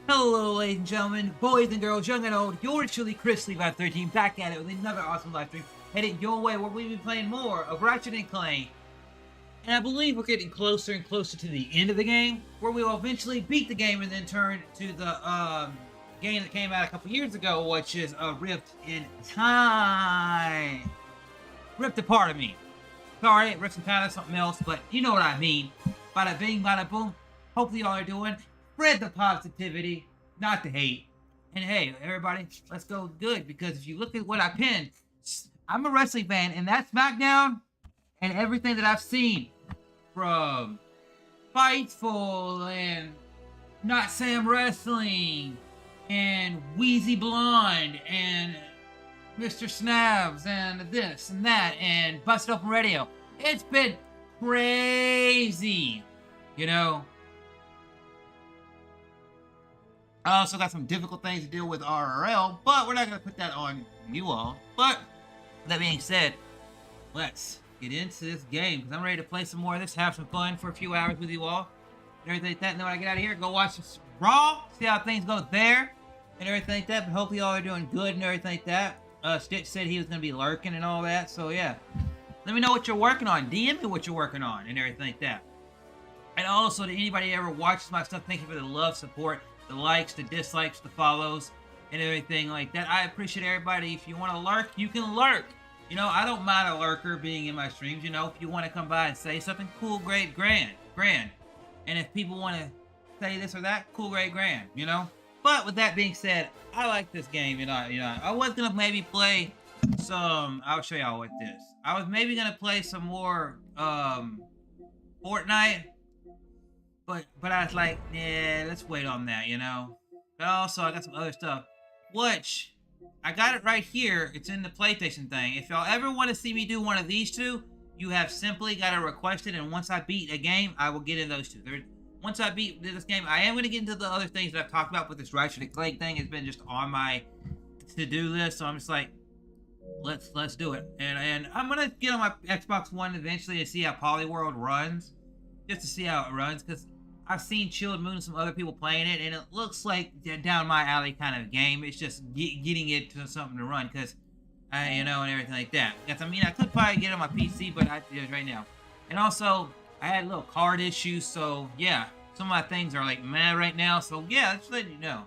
Hello, ladies and gentlemen, boys and girls, young and old. Yours truly, Chrislevi13, back at it with another awesome live stream, headed your way where we'll be playing more of Ratchet and Clank. And I believe we're getting closer and closer to the end of the game, where we will eventually beat the game and then turn to the game that came out a couple years ago, which is Rift in Time. Ripped apart of me. Sorry, Rift in Time is something else, but you know what I mean. Bada bing, bada boom. Hopefully y'all are doing. Spread the positivity, not the hate. And hey, everybody, let's go good, because if you look at what I pinned, I'm a wrestling fan, and that SmackDown and everything that I've seen from Fightful and Not Sam Wrestling and Wheezy Blonde and Mr. Snavs and this and that and Busted Open Radio. It's been crazy, you know. I also got some difficult things to deal with RRL, but we're not going to put that on you all. But that being said, let's get into this game, because I'm ready to play some more of this, have some fun for a few hours with you all, and everything like that. And then when I get out of here, go watch this Raw, see how things go there, and everything like that. But hopefully y'all are doing good and everything like that. Stitch said he was going to be lurking and all that, so yeah. Let me know what you're working on. DM me what you're working on and everything like that. And also, to anybody who ever watches my stuff, thank you for the love, support, the likes, the dislikes, the follows, and everything like that. I appreciate everybody. If you want to lurk, you can lurk. You know, I don't mind a lurker being in my streams. You know, if you want to come by and say something, cool, great, grand. And if people want to say this or that, cool, great, grand, you know? But with that being said, I like this game, you know. I was going to maybe play some, I'll show y'all what this. I was maybe going to play some more Fortnite. But I was like, yeah, let's wait on that, you know? But also, I got some other stuff. Which, I got it right here. It's in the PlayStation thing. If y'all ever want to see me do one of these two, you have simply got to request it. And once I beat a game, I will get in those two. Once I beat this game, I am going to get into the other things that I've talked about with this Ratchet and Clank thing. It's been just on my to-do list. So I'm just like, let's do it. And I'm going to get on my Xbox One eventually and see how Polyworld runs. Just to see how it runs, because I've seen Chilled Moon and some other people playing it, and it looks like down my alley kind of game. It's just getting it to something to run, because you know, and everything like that. Because I mean, I could probably get it on my PC, but I have to do it right now. And also, I had little card issues, so yeah, some of my things are like meh right now. So yeah, just letting you know.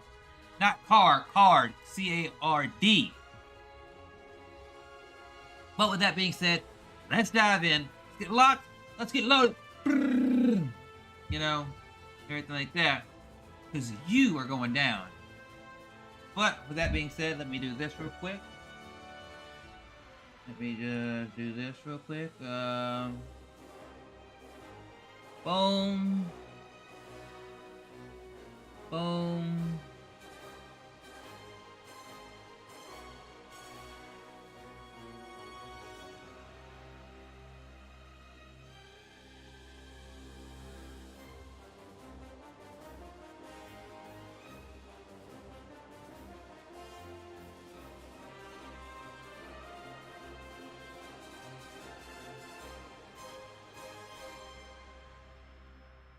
Not card, C-A-R-D. But with that being said, let's dive in. Let's get locked. Let's get loaded. You know, everything like that, because you are going down. But with that being said, let me do this real quick. Let me just do this real quick. Boom. Boom.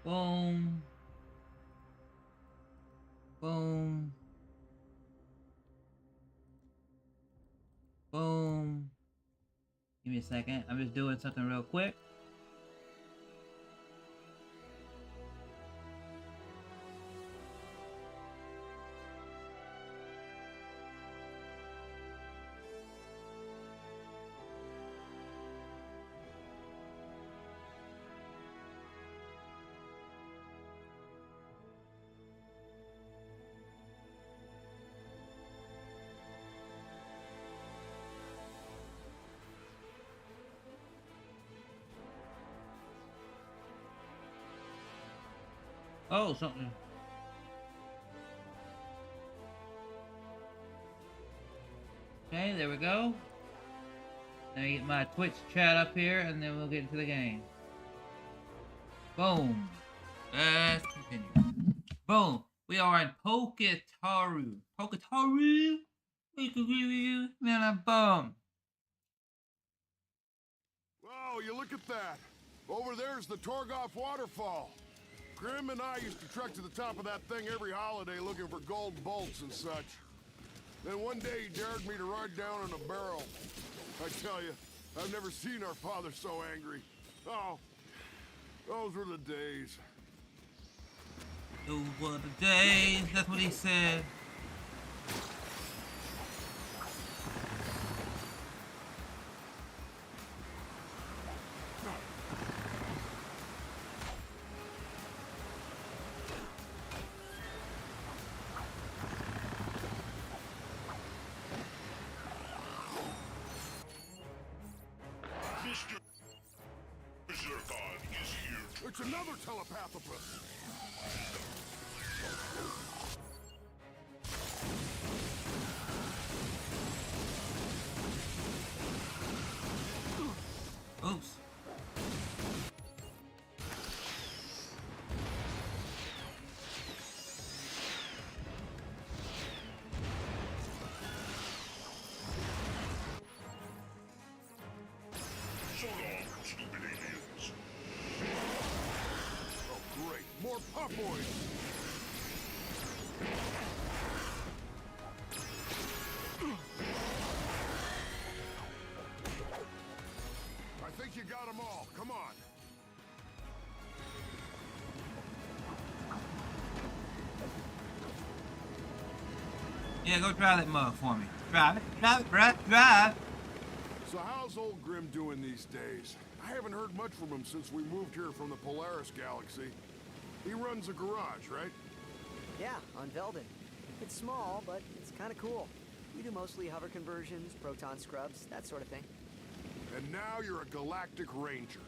Boom. Boom. Boom. Give me a second. I'm just doing something real quick. Oh, something. Okay, there we go. Let me get my Twitch chat up here, and then we'll get into the game. Boom. Let's continue. Boom. We are in Poketaru. Poketaru? Man, boom. Whoa, you look at that. Over there's the Torgoff waterfall. Grim and I used to trek to the top of that thing every holiday looking for gold bolts and such. Then one day he dared me to ride down in a barrel. I tell you, I've never seen our father so angry. Oh, those were the days. Those were the days, that's what he said. It's another telepathopus. Oops. So long, stupid aliens. Oh, great. More puffoids. I think you got them all. Come on. Yeah, go drive that mug for me. Drive it, drive. So how's old Grim doing these days? I haven't heard much from him since we moved here from the Polaris galaxy. He runs a garage, right? Yeah, on Velden. It's small, but it's kind of cool. We do mostly hover conversions, proton scrubs, that sort of thing. And now you're a galactic ranger.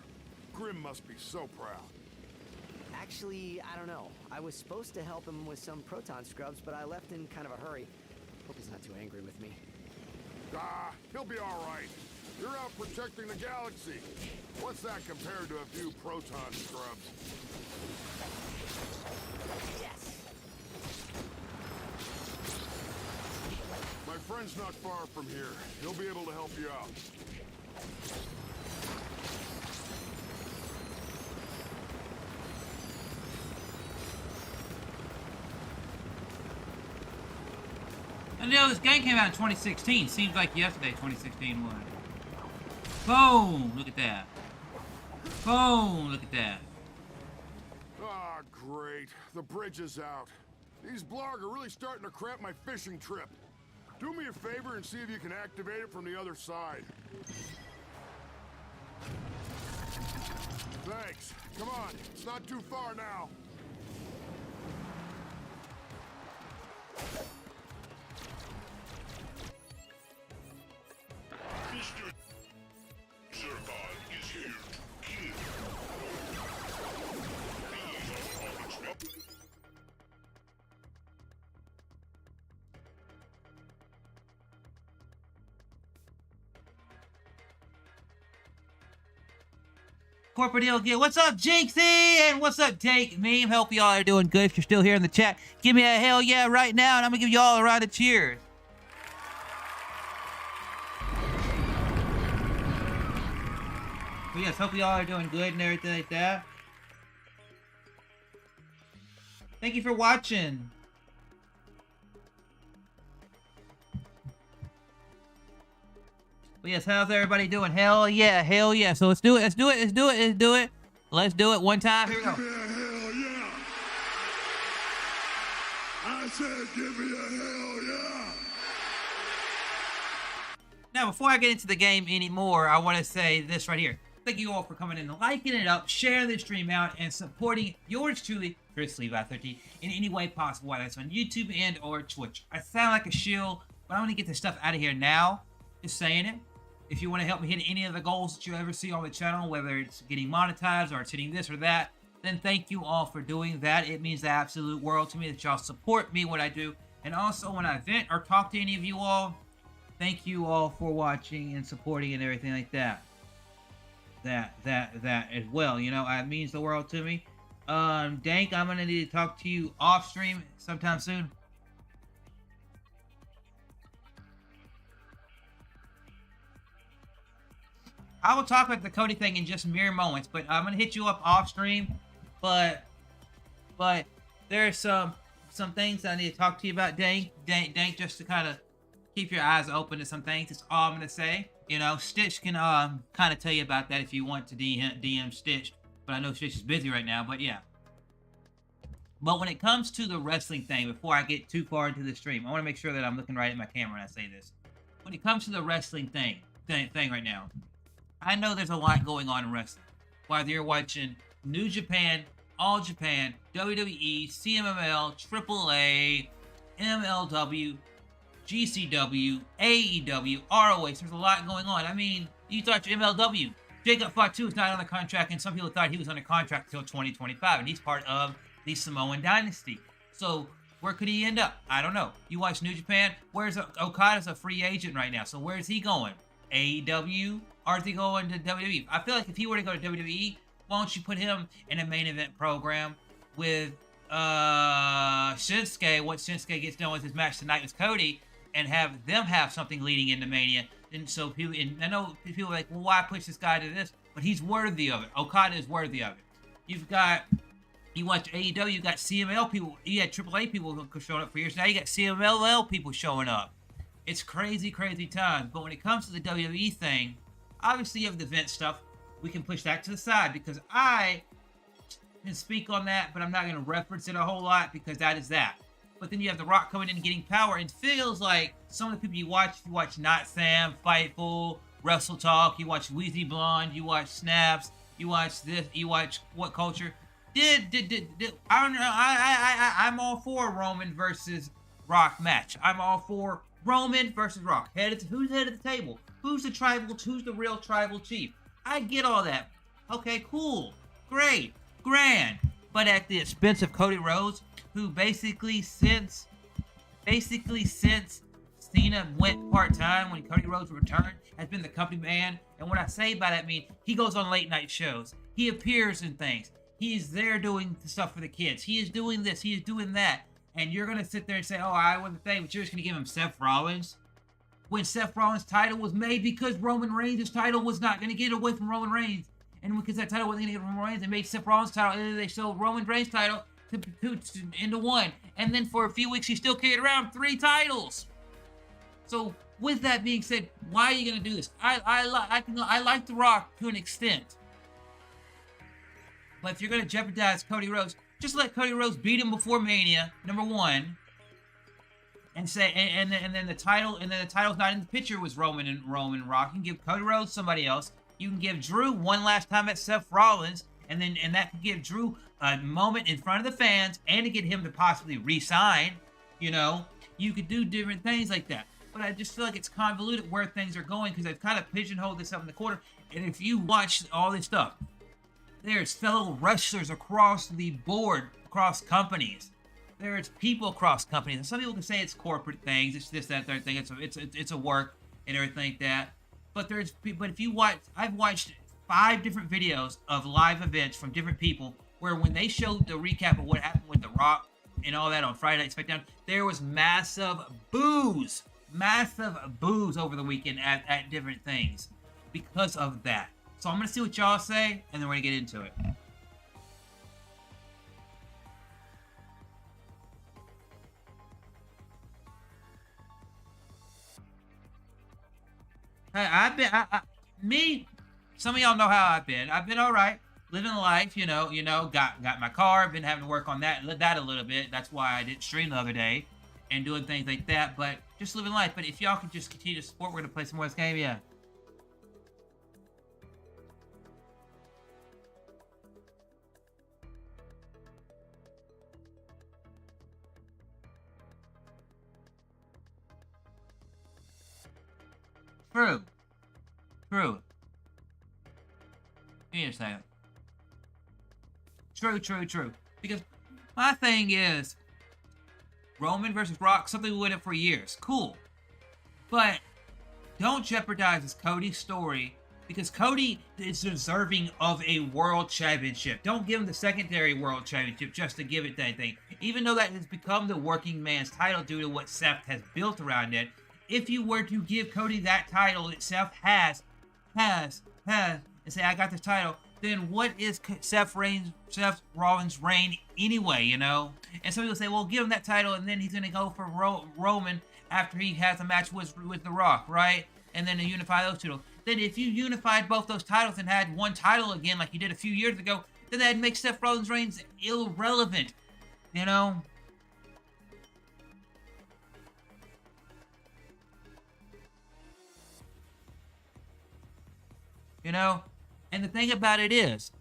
Grim must be so proud. Actually, I don't know. I was supposed to help him with some proton scrubs, but I left in kind of a hurry. Hope he's not too angry with me. Ah, he'll be all right. You're out protecting the galaxy. What's that compared to a few proton scrubs? Yes! My friend's not far from here. He'll be able to help you out. I know this game came out in 2016. Seems like yesterday 2016 was. Boom! Look at that. Boom! Look at that. Ah, great. The bridge is out. These blarg are really starting to cramp my fishing trip. Do me a favor and see if you can activate it from the other side. Thanks. Come on. It's not too far now. Mr. Zircon is here to kill. These are all expected. Corporate Deal Gear. What's up, Jinxie? And what's up, Take Meme? Hope y'all are doing good. If you're still here in the chat, give me a hell yeah right now, and I'm gonna give y'all a round of cheers. But yes, hope y'all are doing good and everything like that. Thank you for watching. But yes, how's everybody doing? Hell yeah, hell yeah. So let's do it, Let's do it one time. Here we go. Give me a hell yeah! I said give me a hell yeah! Now, before I get into the game anymore, I want to say this right here. Thank you all for coming in and liking it up, sharing the stream out, and supporting yours truly, Chrislevi13, in any way possible, whether it's on YouTube and or Twitch. I sound like a shill, but I'm going to get this stuff out of here now. Just saying it. If you want to help me hit any of the goals that you ever see on the channel, whether it's getting monetized or it's hitting this or that, then thank you all for doing that. It means the absolute world to me that y'all support me when I do. And also when I vent or talk to any of you all, thank you all for watching and supporting and everything like that. That as well, you know, it means the world to me. Dank, I'm gonna need to talk to you off stream sometime soon. I will talk about the Cody thing in just mere moments, but I'm gonna hit you up off stream. But But there's some things I need to talk to you about, Dank, just to kind of keep your eyes open to some things. That's all I'm gonna say. You know, Stitch can kind of tell you about that if you want to DM Stitch. But I know Stitch is busy right now. But yeah. But when it comes to the wrestling thing, before I get too far into the stream, I want to make sure that I'm looking right at my camera when I say this. When it comes to the wrestling thing right now, I know there's a lot going on in wrestling. Whether you're watching New Japan, All Japan, WWE, CMLL, AAA, MLW, GCW, AEW, ROH, there's a lot going on. I mean, you thought your MLW, Jacob Fatu is not on the contract, and some people thought he was on the contract until 2025, and he's part of the Samoan Dynasty. So where could he end up? I don't know. You watch New Japan, where's Okada's a free agent right now, so where's he going? AEW, or is he going to WWE? I feel like if he were to go to WWE, why don't you put him in a main event program with Shinsuke, once Shinsuke gets done with his match tonight with Cody, and have them have something leading into Mania. And so people, and I know people are like, well, why push this guy to this? But he's worthy of it. Okada is worthy of it. You watch AEW, you got CML people, you had AAA people who showing up for years. Now you got CMLL people showing up. It's crazy, crazy times. But when it comes to the WWE thing, obviously you have the Vince stuff. We can push that to the side because I can speak on that, but I'm not going to reference it a whole lot because that is that. But then you have The Rock coming in and getting power. And it feels like some of the people you watch Not Sam, Fightful, Wrestle Talk, you watch Weezy Blonde, you watch Snaps, you watch this, you watch What Culture. I don't know. I'm all for a Roman versus Rock match. I'm all for Roman versus Rock. Who's head of the table? Who's the real tribal chief? I get all that. Okay, cool, great, grand. But at the expense of Cody Rhodes, who basically since Cena went part-time when Cody Rhodes returned, has been the company man. And what I say by that means he goes on late night shows. He appears in things. He's there doing stuff for the kids. He is doing this. He is doing that. And you're going to sit there and say, oh, I want the thing, but you're just going to give him Seth Rollins? When Seth Rollins' title was made because Roman Reigns' title was not going to get away from Roman Reigns. And because that title wasn't going to get from Roman Reigns, they made Seth Rollins' title, and then they sold Roman Reigns' title into one. And then for a few weeks, he still carried around 3 titles. So with that being said, why are you going to do this? I like The Rock to an extent. But if you're going to jeopardize Cody Rhodes, just let Cody Rhodes beat him before Mania, number 1. And say, and then the title's not in the picture with Roman and Rock. You can give Cody Rhodes somebody else. You can give Drew one last time at Seth Rollins, and that could give Drew a moment in front of the fans, and to get him to possibly re-sign. You know, you could do different things like that. But I just feel like it's convoluted where things are going because they've kind of pigeonholed this up in the corner. And if you watch all this stuff, there's fellow wrestlers across the board, across companies. There's people across companies. And some people can say it's corporate things, it's this, that, third thing. It's a work and everything like that. But if you watch, I've watched 5 different videos of live events from different people where when they showed the recap of what happened with The Rock and all that on Friday Night SmackDown, there was massive boos over the weekend at different things because of that. So I'm going to see what y'all say, and then we're going to get into it. Some of y'all know how I've been. I've been all right, living life, you know, got my car, been having to work on that a little bit. That's why I didn't stream the other day and doing things like that, but just living life. But if y'all could just continue to support, we're going to play some more of this game, yeah. True. Give me a second. True. Because my thing is, Roman versus Rock, something we went up for years. Cool. But don't jeopardize this Cody story because Cody is deserving of a world championship. Don't give him the secondary world championship just to give it that thing. Even though that has become the working man's title due to what Seth has built around it. If you were to give Cody that title that Seth has, and say, I got this title, then what is Seth Rollins' reign anyway, you know? And some people say, well, give him that title, and then he's going to go for Roman after he has a match with The Rock, right? And then to unify those two. Then if you unified both those titles and had one title again like you did a few years ago, then that'd make Seth Rollins' reigns irrelevant, you know? You know? And the thing about it is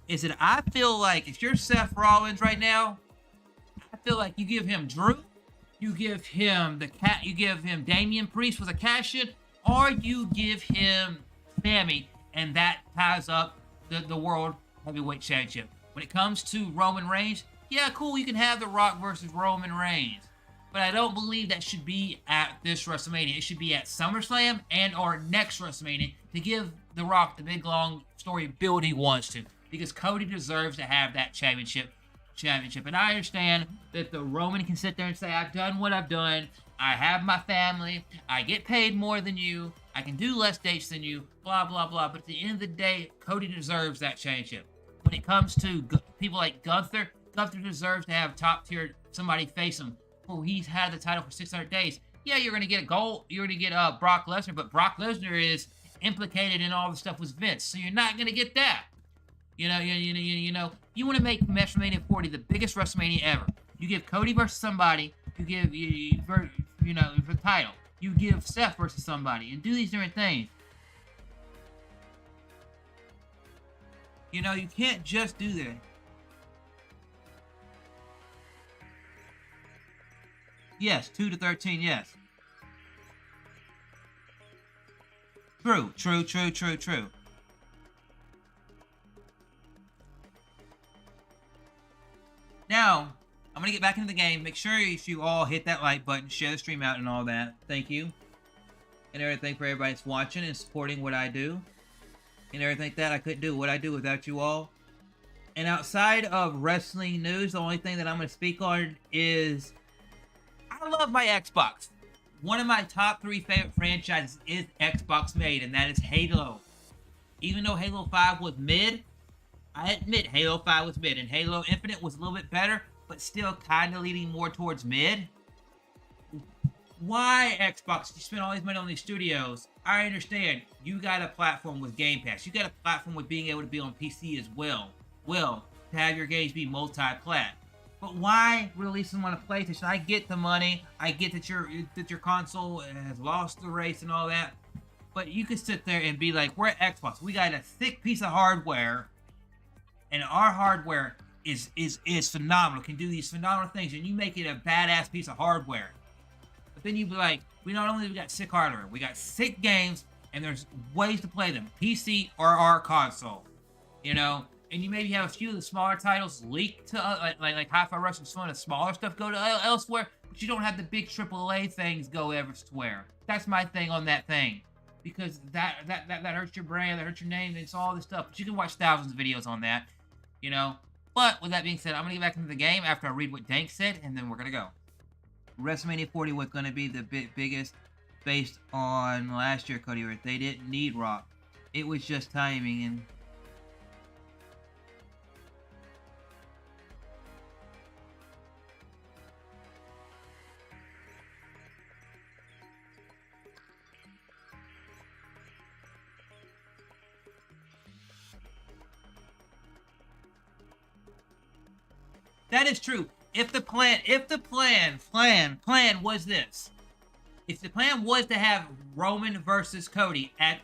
that I feel like if you're Seth Rollins right now, I feel like you give him Drew, you give him Damian Priest with a cash-in, or you give him Sammy, and that ties up the World Heavyweight Championship. When it comes to Roman Reigns, yeah, cool, you can have The Rock versus Roman Reigns. But I don't believe that should be at this WrestleMania. It should be at SummerSlam and or next WrestleMania to give The Rock the big, long story build he wants to. Because Cody deserves to have that championship. And I understand that the Roman can sit there and say, I've done what I've done. I have my family. I get paid more than you. I can do less dates than you. Blah, blah, blah. But at the end of the day, Cody deserves that championship. When it comes to people like Gunther deserves to have top-tier somebody face him. Oh, he's had the title for 600 days. Yeah, you're going to get a goal. You're going to get Brock Lesnar, but Brock Lesnar is implicated in all the stuff with Vince, so you're not going to get that. You know, you want to make WrestleMania 40 the biggest WrestleMania ever. You give Cody versus somebody. You give for the title. You give Seth versus somebody, and do these different things. You know, you can't just do that. Yes, 2 to 13, yes. True. Now, I'm going to get back into the game. Make sure you all hit that like button, share the stream out and all that. Thank you. And everything for everybody that's watching and supporting what I do. And everything like that. I couldn't do what I do without you all. And outside of wrestling news, the only thing that I'm going to speak on is I love my Xbox. One of my top 3 favorite franchises is Xbox made, and that is Halo. Even though Halo 5 was mid, I admit Halo 5 was mid, and Halo Infinite was a little bit better, but still kind of leaning more towards mid. Why Xbox? You spend all these money on these studios. I understand. You got a platform with Game Pass. You got a platform with being able to be on PC as well. To have your games be multi-plat. But why release them on a PlayStation? I get the money. I get that your console has lost the race and all that. But you could sit there and be like, we're at Xbox. We got a thick piece of hardware. And our hardware is phenomenal. Can do these phenomenal things. And you make it a badass piece of hardware. But then you be like, we not only got sick hardware. We got sick games. And there's ways to play them. PC or our console. You know? And you maybe have a few of the smaller titles leak to, like Hi-Fi Rush and some of the smaller stuff go to elsewhere, but you don't have the big AAA things go everywhere. That's my thing on that thing. Because that hurts your brand, that hurts your name, and it's all this stuff. But you can watch thousands of videos on that, you know. But with that being said, I'm going to get back into the game after I read what Dank said, and then we're going to go. WrestleMania 40 was going to be the biggest based on last year, Cody Rhodes. They didn't need Rock. It was just timing, and that is true. If the plan was this, if the plan was to have Roman versus Cody at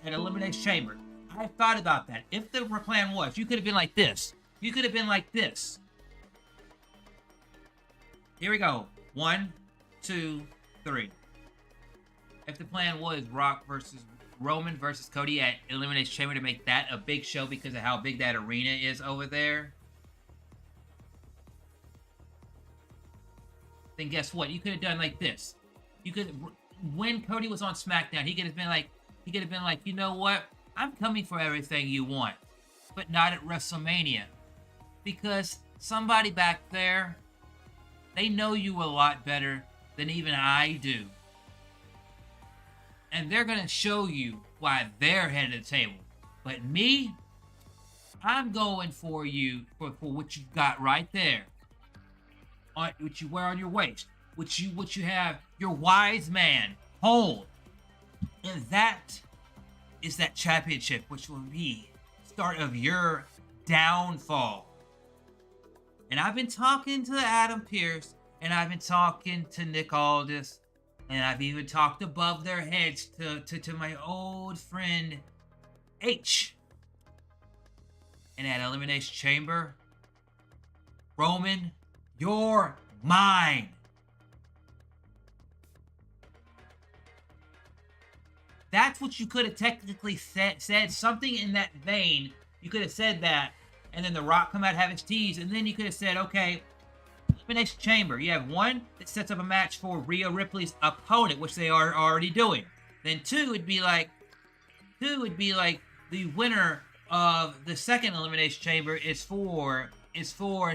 Elimination Chamber, I thought about that. If the plan was, you could have been like this. You could have been like this. Here we go. 1, 2, 3. If the plan was Roman versus Cody at Elimination Chamber to make that a big show because of how big that arena is over there, then guess what? You could have done like this. You could, when Cody was on SmackDown, he could have been like, you know what? I'm coming for everything you want, but not at WrestleMania, because somebody back there, they know you a lot better than even I do, and they're gonna show you why they're head of the table. But me, I'm going for you for what you got right there. What you wear on your waist. What you have your wise man hold. And that is that championship, which will be start of your downfall. And I've been talking to Adam Pearce, and I've been talking to Nick Aldis, and I've even talked above their heads to my old friend H. And at Elimination Chamber, Roman, you're mine. That's what you could have technically said something in that vein. You could have said that, and then The Rock come out, have his tease, and then you could have said, okay, Elimination Chamber. You have one that sets up a match for Rhea Ripley's opponent, which they are already doing. Then two would be like the winner of the second Elimination Chamber is for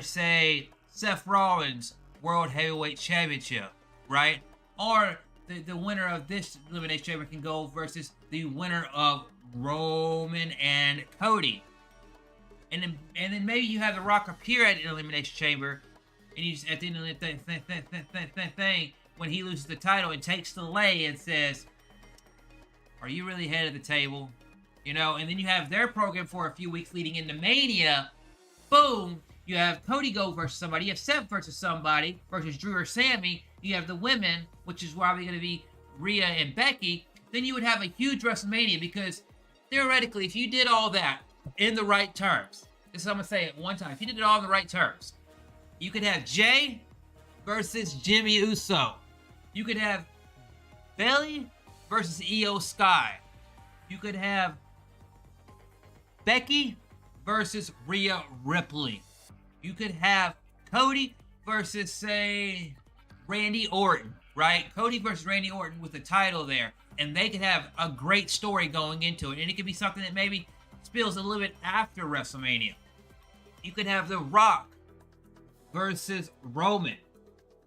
say Seth Rollins World Heavyweight Championship, right? Or the winner of this Elimination Chamber can go versus the winner of Roman and Cody. And then maybe you have The Rock appear at an Elimination Chamber, and you just, at the end of the thing, when he loses the title and takes the lay and says, "Are you really head of the table?" You know, and then you have their program for a few weeks leading into Mania. Boom! You have Cody go versus somebody. You have Seth versus somebody versus Drew or Sammy. You have the women, which is probably going to be Rhea and Becky. Then you would have a huge WrestleMania because theoretically, if you did all that in the right terms, this is what I'm going to say at one time. If you did it all in the right terms, you could have Jay versus Jimmy Uso. You could have Bayley versus Io Sky. You could have Becky versus Rhea Ripley. You could have Cody versus, say, Randy Orton, right? Cody versus Randy Orton with the title there. And they could have a great story going into it. And it could be something that maybe spills a little bit after WrestleMania. You could have The Rock versus Roman.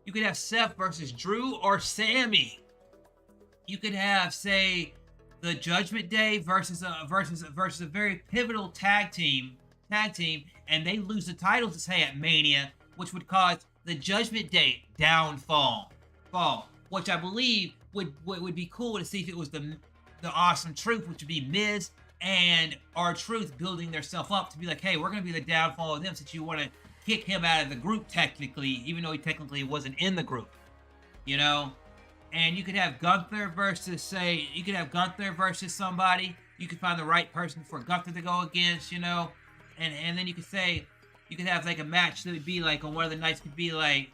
You could have Seth versus Drew or Sammy. You could have, say, the Judgment Day versus a very pivotal tag team, and they lose the titles, say, at Mania, which would cause the Judgment Day downfall, which I believe would be cool to see if it was the Awesome Truth, which would be Miz and R-Truth building themselves up to be like, hey, we're gonna be the downfall of them since you want to kick him out of the group technically, even though he technically wasn't in the group, you know. And you could have Gunther versus somebody. You could find the right person for Gunther to go against, you know. And then you could have like a match that would be like on one of the nights could be like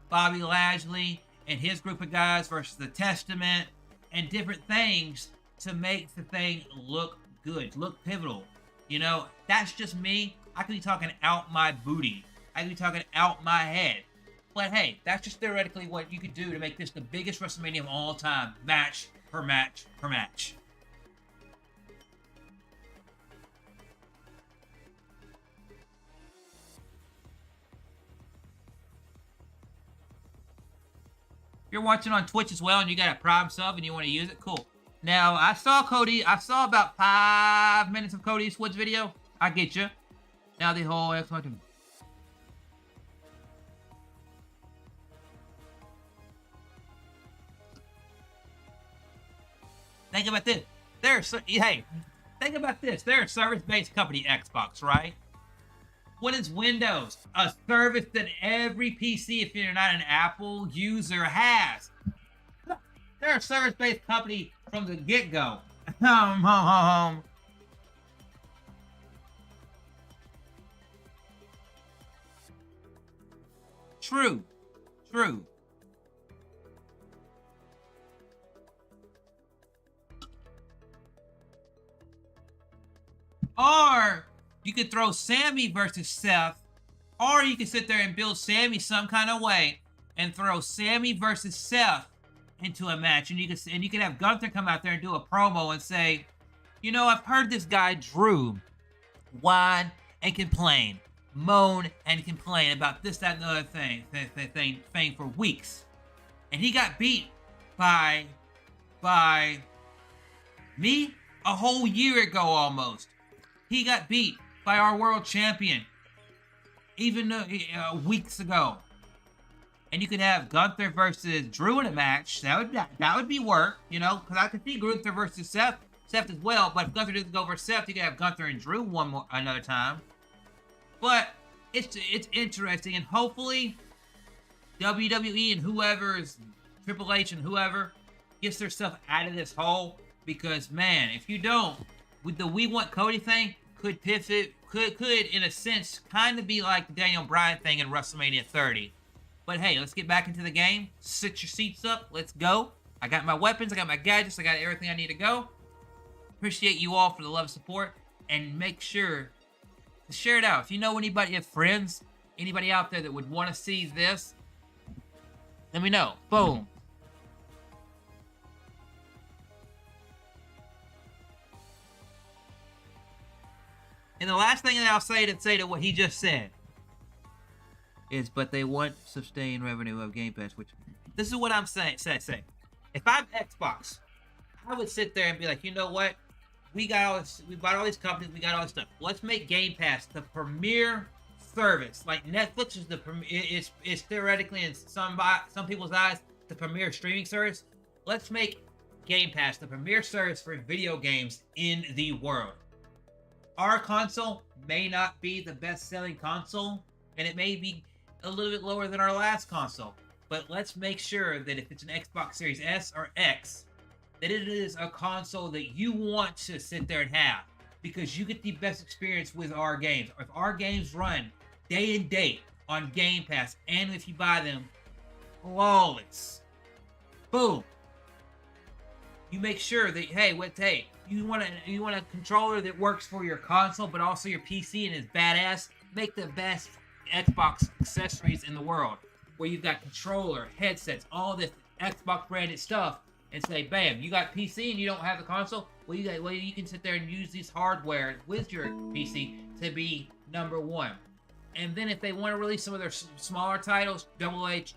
Bobby Lashley and his group of guys versus the Testament and different things to make the thing look good, look pivotal. You know, that's just me. I could be talking out my booty. I could be talking out my head. But hey, that's just theoretically what you could do to make this the biggest WrestleMania of all time. Match per match per match. If you're watching on Twitch as well and you got a Prime sub and you want to use it, cool. Now, I saw about 5 minutes of Cody Eastwood's video. I get you. Now the whole explanation. Think about this. Think about this. They're a service-based company, Xbox, right? What is Windows? A service that every PC, if you're not an Apple user, has. They're a service-based company from the get-go. True. Or you could throw Sammy versus Seth, or you could sit there and build Sammy some kind of way and throw Sammy versus Seth into a match, and you could have Gunther come out there and do a promo and say, you know, I've heard this guy Drew whine and complain, moan and complain about this, that, and the other thing for weeks, and he got beat by me a whole year ago almost. He got beat by our world champion even weeks ago. And you could have Gunther versus Drew in a match. That would be work, you know, because I could see Gunther versus Seth as well. But if Gunther doesn't go versus Seth, you could have Gunther and Drew another time. But it's interesting, and hopefully WWE and whoever's Triple H and whoever gets their stuff out of this hole, because man, if you don't, with the "we want Cody" thing, could pivot, could in a sense kind of be like the Daniel Bryan thing in WrestleMania 30. But hey, let's get back into the game. Sit your seats up. Let's go. I got my weapons. I got my gadgets. I got everything I need to go. Appreciate you all for the love and support, and make sure to share it out. If you know anybody, if friends, anybody out there that would want to see this, let me know. Boom. And the last thing that I'll say to what he just said is, but they want sustained revenue of Game Pass, which, this is what I'm saying. If I'm Xbox, I would sit there and be like, you know what? We bought all these companies, we got all this stuff. Let's make Game Pass the premier service. Like Netflix is the is theoretically in some people's eyes the premier streaming service. Let's make Game Pass the premier service for video games in the world. Our console may not be the best-selling console, and it may be a little bit lower than our last console, but let's make sure that if it's an Xbox Series S or X, that it is a console that you want to sit there and have, because you get the best experience with our games. If our games run day and date on Game Pass, and if you buy them, flawless. Boom. You make sure that, hey, you want a controller that works for your console, but also your PC and is badass. Make the best Xbox accessories in the world, where you've got controller, headsets, all this Xbox branded stuff, and say, bam, you got PC and you don't have the console. Well, you can sit there and use these hardware with your PC to be number one. And then if they want to release some of their smaller titles, Double H,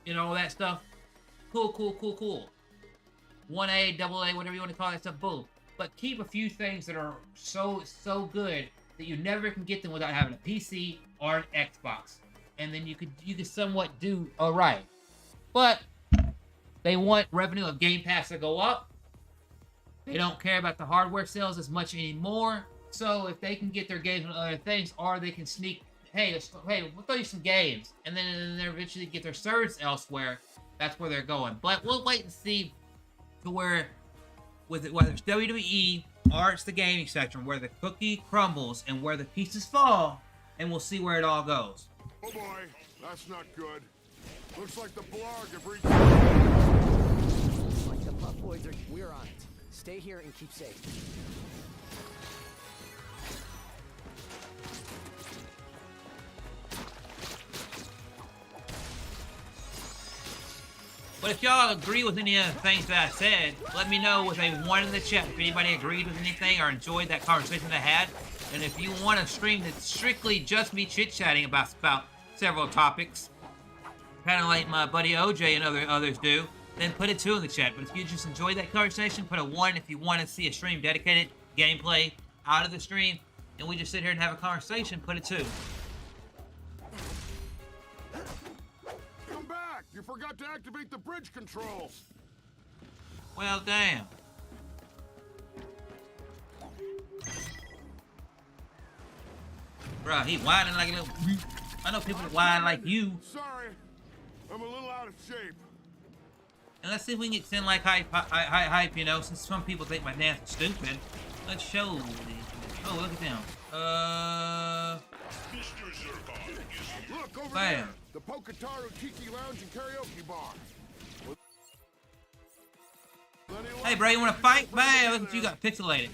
and all that stuff, cool. 1A, AA, whatever you want to call that stuff, boom. But keep a few things that are so good that you never can get them without having a PC or an Xbox. And then you could somewhat do alright. But they want revenue of Game Pass to go up. They don't care about the hardware sales as much anymore. So if they can get their games on other things, or they can sneak, we'll throw you some games, and then they eventually get their servers elsewhere, that's where they're going. But we'll wait and see to where, whether it's WWE or it's the gaming section, where the cookie crumbles and where the pieces fall, and we'll see where it all goes. Oh boy, that's not good. Looks like the blog have reached... Like the Puff Boys we're on it. Stay here and keep safe. But if y'all agree with any of the things that I said, let me know with a 1 in the chat if anybody agreed with anything or enjoyed that conversation I had. And if you want a stream that's strictly just me chit-chatting about several topics, kind of like my buddy OJ and others do, then put a 2 in the chat. But if you just enjoyed that conversation, put a 1 if you want to see a stream dedicated gameplay out of the stream, and we just sit here and have a conversation, put a 2. Come back! You forgot to activate the bridge controls! Well, damn. Bruh, he whining like a little... I know people that whine like you. Sorry, I'm a little out of shape. And let's see if we can get send like hype, you know, since some people think my dance is stupid. Let's show these. Oh, look at them. Mr. Zircon is here. Look over Bam. there, the Pocataro Tiki Lounge and Karaoke Bar. Hey, bro, you want to fight? Bam, look what you got pixelated.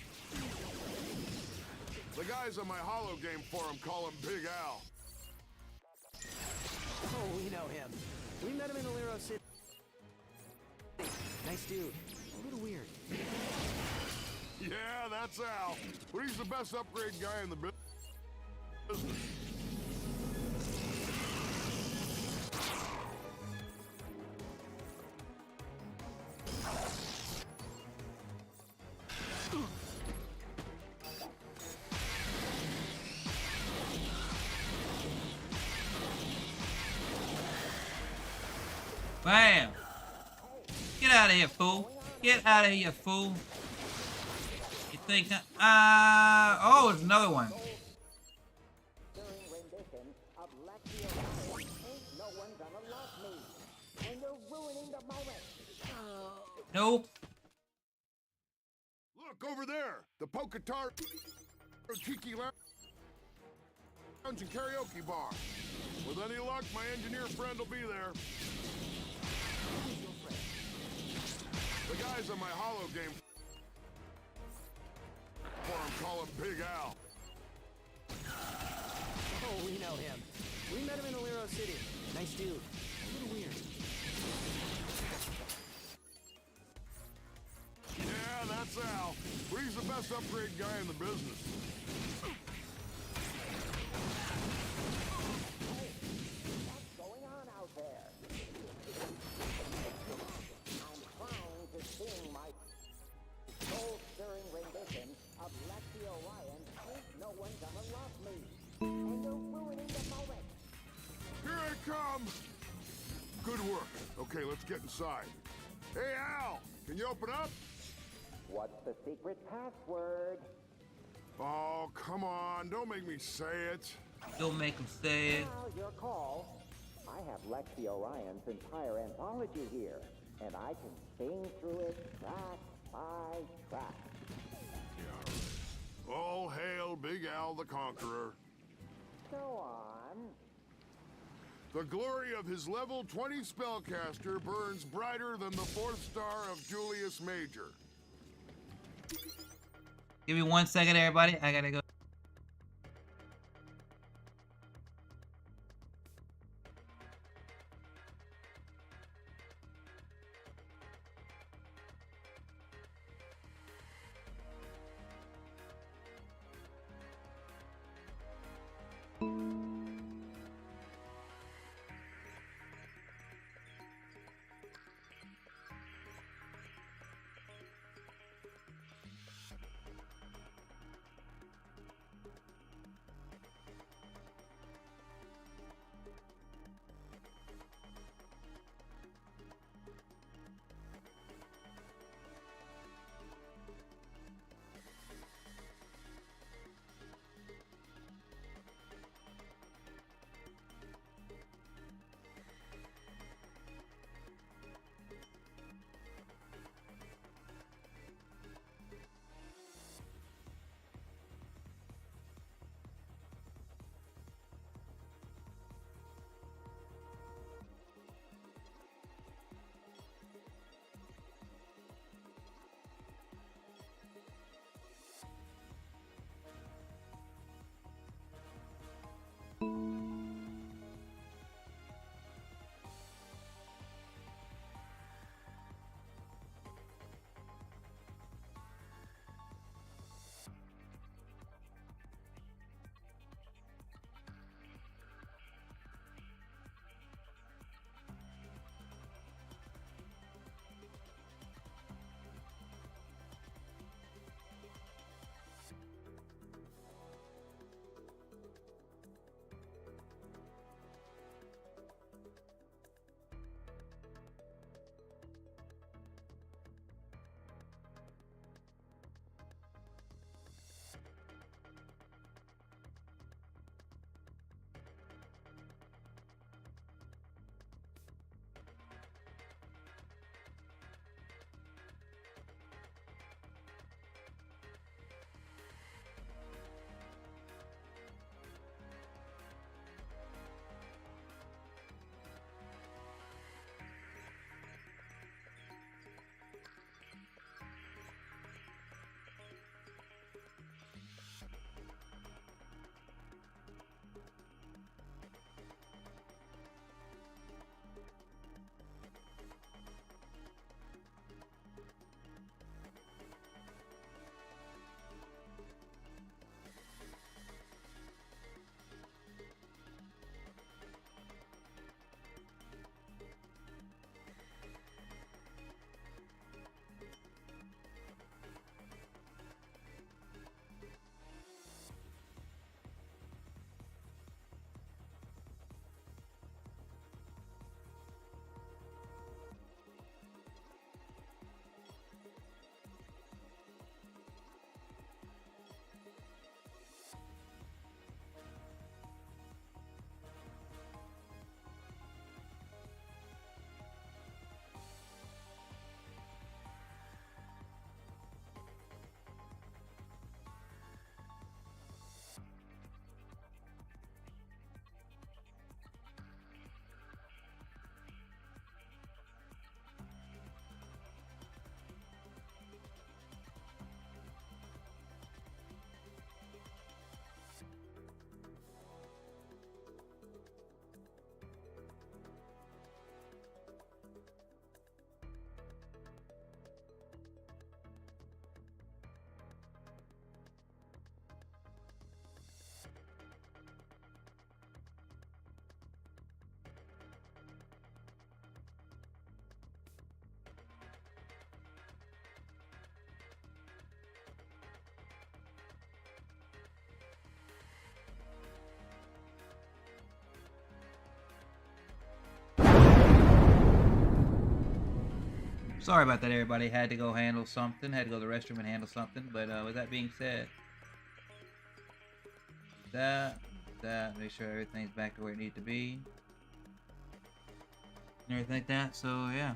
The guys on my Hollow Game forum call him Big Al. Oh, we know him. We met him in Alero City. Nice dude. A little weird. Yeah, that's Al. But he's the best upgrade guy in the business. Bam! Get out of here, fool! Get out of here, fool! You think? Oh, it's another one. Nope. Look over there, the Poketar Tiki Lounge and Karaoke Bar. With any luck, my engineer friend will be there. The guys on my holo game forum call him Big Al. Oh, we know him. We met him in Alero City. Nice dude. A little weird. Yeah, that's Al. But he's the best upgrade guy in the business. What's going on out there? I'm trying to sing my soul-stirring rendition of Lexi Orion, Ain't No One Gonna Love Me. And you're ruining the moment. Here I come! Good work. Okay, let's get inside. Hey, Al! Can you open up? What's the secret password? Oh, come on. Don't make me say it. Don't make him say it. Now, your call. I have Lexi Orion's entire anthology here, and I can sing through it track by track. Yeah. All hail Big Al the Conqueror. Go on. The glory of his level 20 spellcaster burns brighter than the 4th star of Julius Major. Give me 1 second, everybody. I gotta go. Sorry about that, everybody. Had to go handle something. Had to go to the restroom and handle something. But with that being said, that, make sure everything's back to where it needs to be. And everything like that. So, yeah.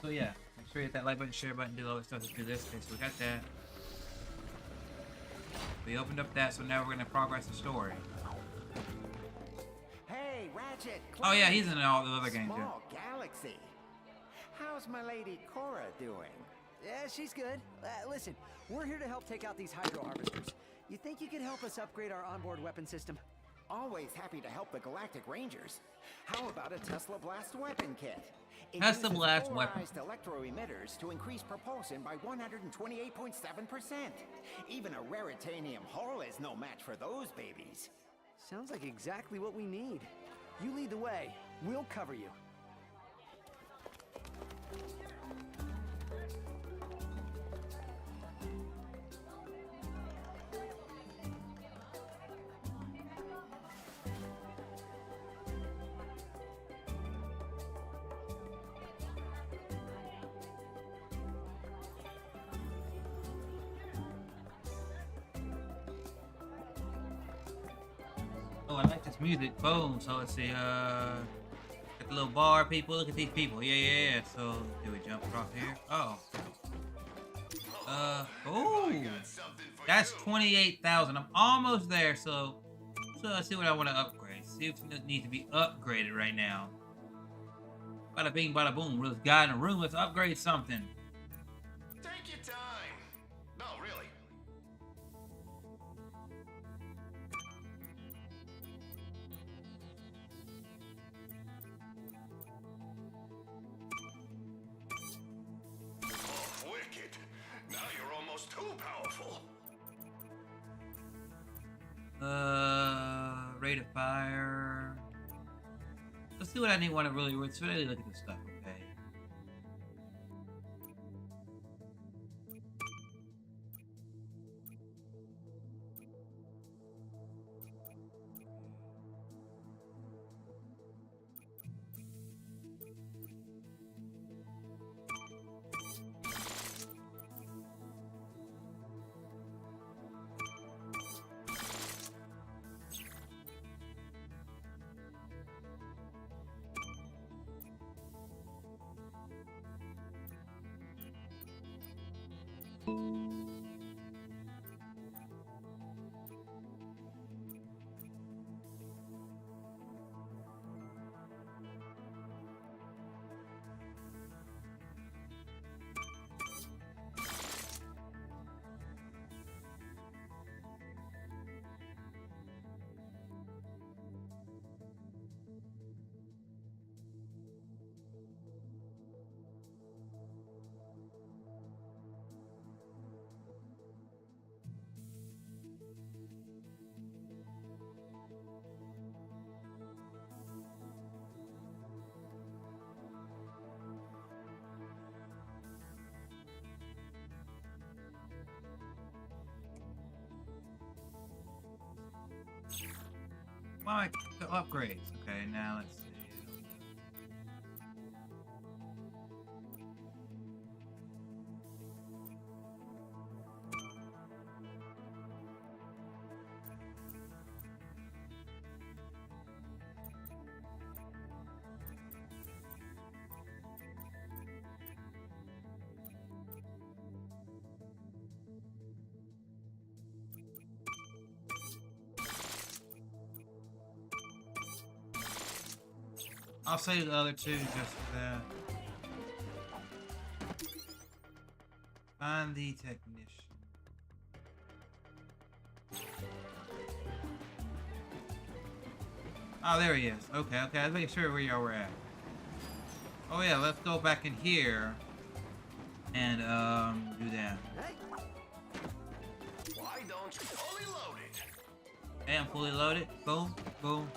So, yeah. Make sure you hit that like button, share button, do all that stuff to do this. Okay, so we got that. We opened up that, so now we're gonna progress the story. Hey, Ratchet. Oh yeah, Clank, he's in all the other games too. Small galaxy. How's my lady Cora doing? Yeah, she's good. Listen, we're here to help take out these hydro harvesters. You think you could help us upgrade our onboard weapon system? Always happy to help the Galactic Rangers. How about a Tesla Blast weapon kit? It Tesla uses Blast weapon. polarized electro-emitters to increase propulsion by 128.7%. Even a raritanium hull is no match for those babies. Sounds like exactly what we need. You lead the way. We'll cover you. Oh, I like this music. Boom. So let's see. Got the little bar people. Look at these people. Yeah. So do we jump across here? Oh. Oh. That's 28,000. I'm almost there. So let's see what I want to upgrade. See if it needs to be upgraded right now. Bada bing, bada boom. We're this guy in the room. Let's upgrade something. Take your time. No, really. Oh, wicked. Now you're almost too powerful. Rate of fire. Let's see what I need. Want to really look at this stuff. Okay. Why the upgrades? Okay, now let's see. I'll save the other two just for that. Find the technician. Oh, there he is. Okay. I was making sure where y'all were at. Oh yeah, let's go back in here and do that. Why don't you fully load it? Hey, I'm fully loaded. Boom, boom.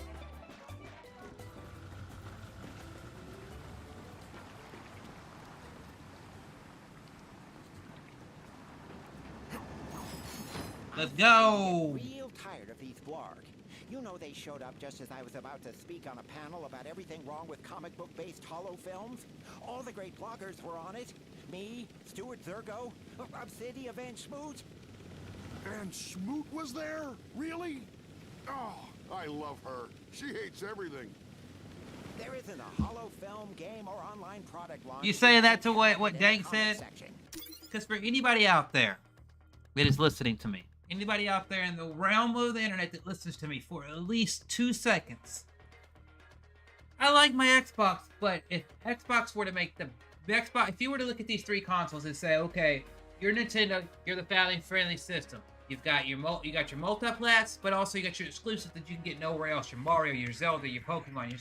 Let's go! Real tired of these vlog. You know they showed up just as I was about to speak on a panel about everything wrong with comic book-based holo films. All the great bloggers were on it. Me, Stuart Zergo, Obsidia Van Schmoot. And Schmoot was there? Really? Oh, I love her. She hates everything. There isn't a holo film, game, or online product launch. You saying that to what in the Dank comment said? section. Because for anybody out there that is listening to me, anybody out there in the realm of the internet that listens to me for at least 2 seconds, I like my Xbox, but if Xbox were to make the Xbox, if you were to look at these 3 consoles and say, okay, you're Nintendo, you're the family-friendly system. You've got your multiplats, but also you got your exclusives that you can get nowhere else. Your Mario, your Zelda, your Pokemon, your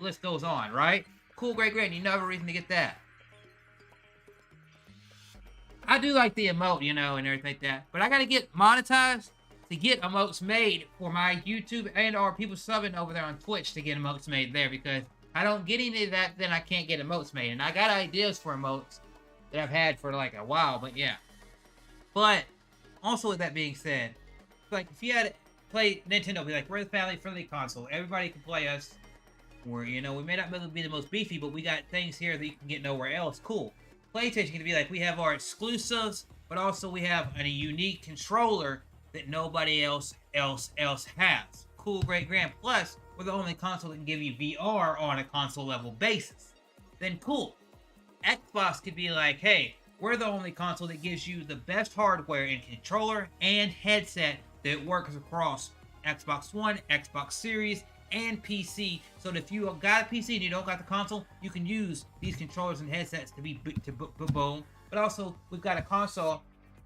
list goes on, right? Cool, great, and you never have a reason to get that. I do like the emote, you know, and everything like that, but I gotta get monetized to get emotes made for my YouTube and or people subbing over there on Twitch to get emotes made there, because I don't get any of that, then I can't get emotes made. And I got ideas for emotes that I've had for like a while, but yeah. But also with that being said, like if you had to play Nintendo, be like, we're the family-friendly console. Everybody can play us. We're, you know, we may not be the most beefy, but we got things here that you can get nowhere else. Cool. PlayStation can be like, we have our exclusives, but also we have a unique controller that nobody else has. Cool, great, grand. Plus, we're the only console that can give you VR on a console level basis. Then cool. Xbox could be like, hey, we're the only console that gives you the best hardware and controller and headset that works across Xbox One, Xbox Series, and PC, so that if you got a PC and you don't got the console, you can use these controllers and headsets to boom. But also, we've got a console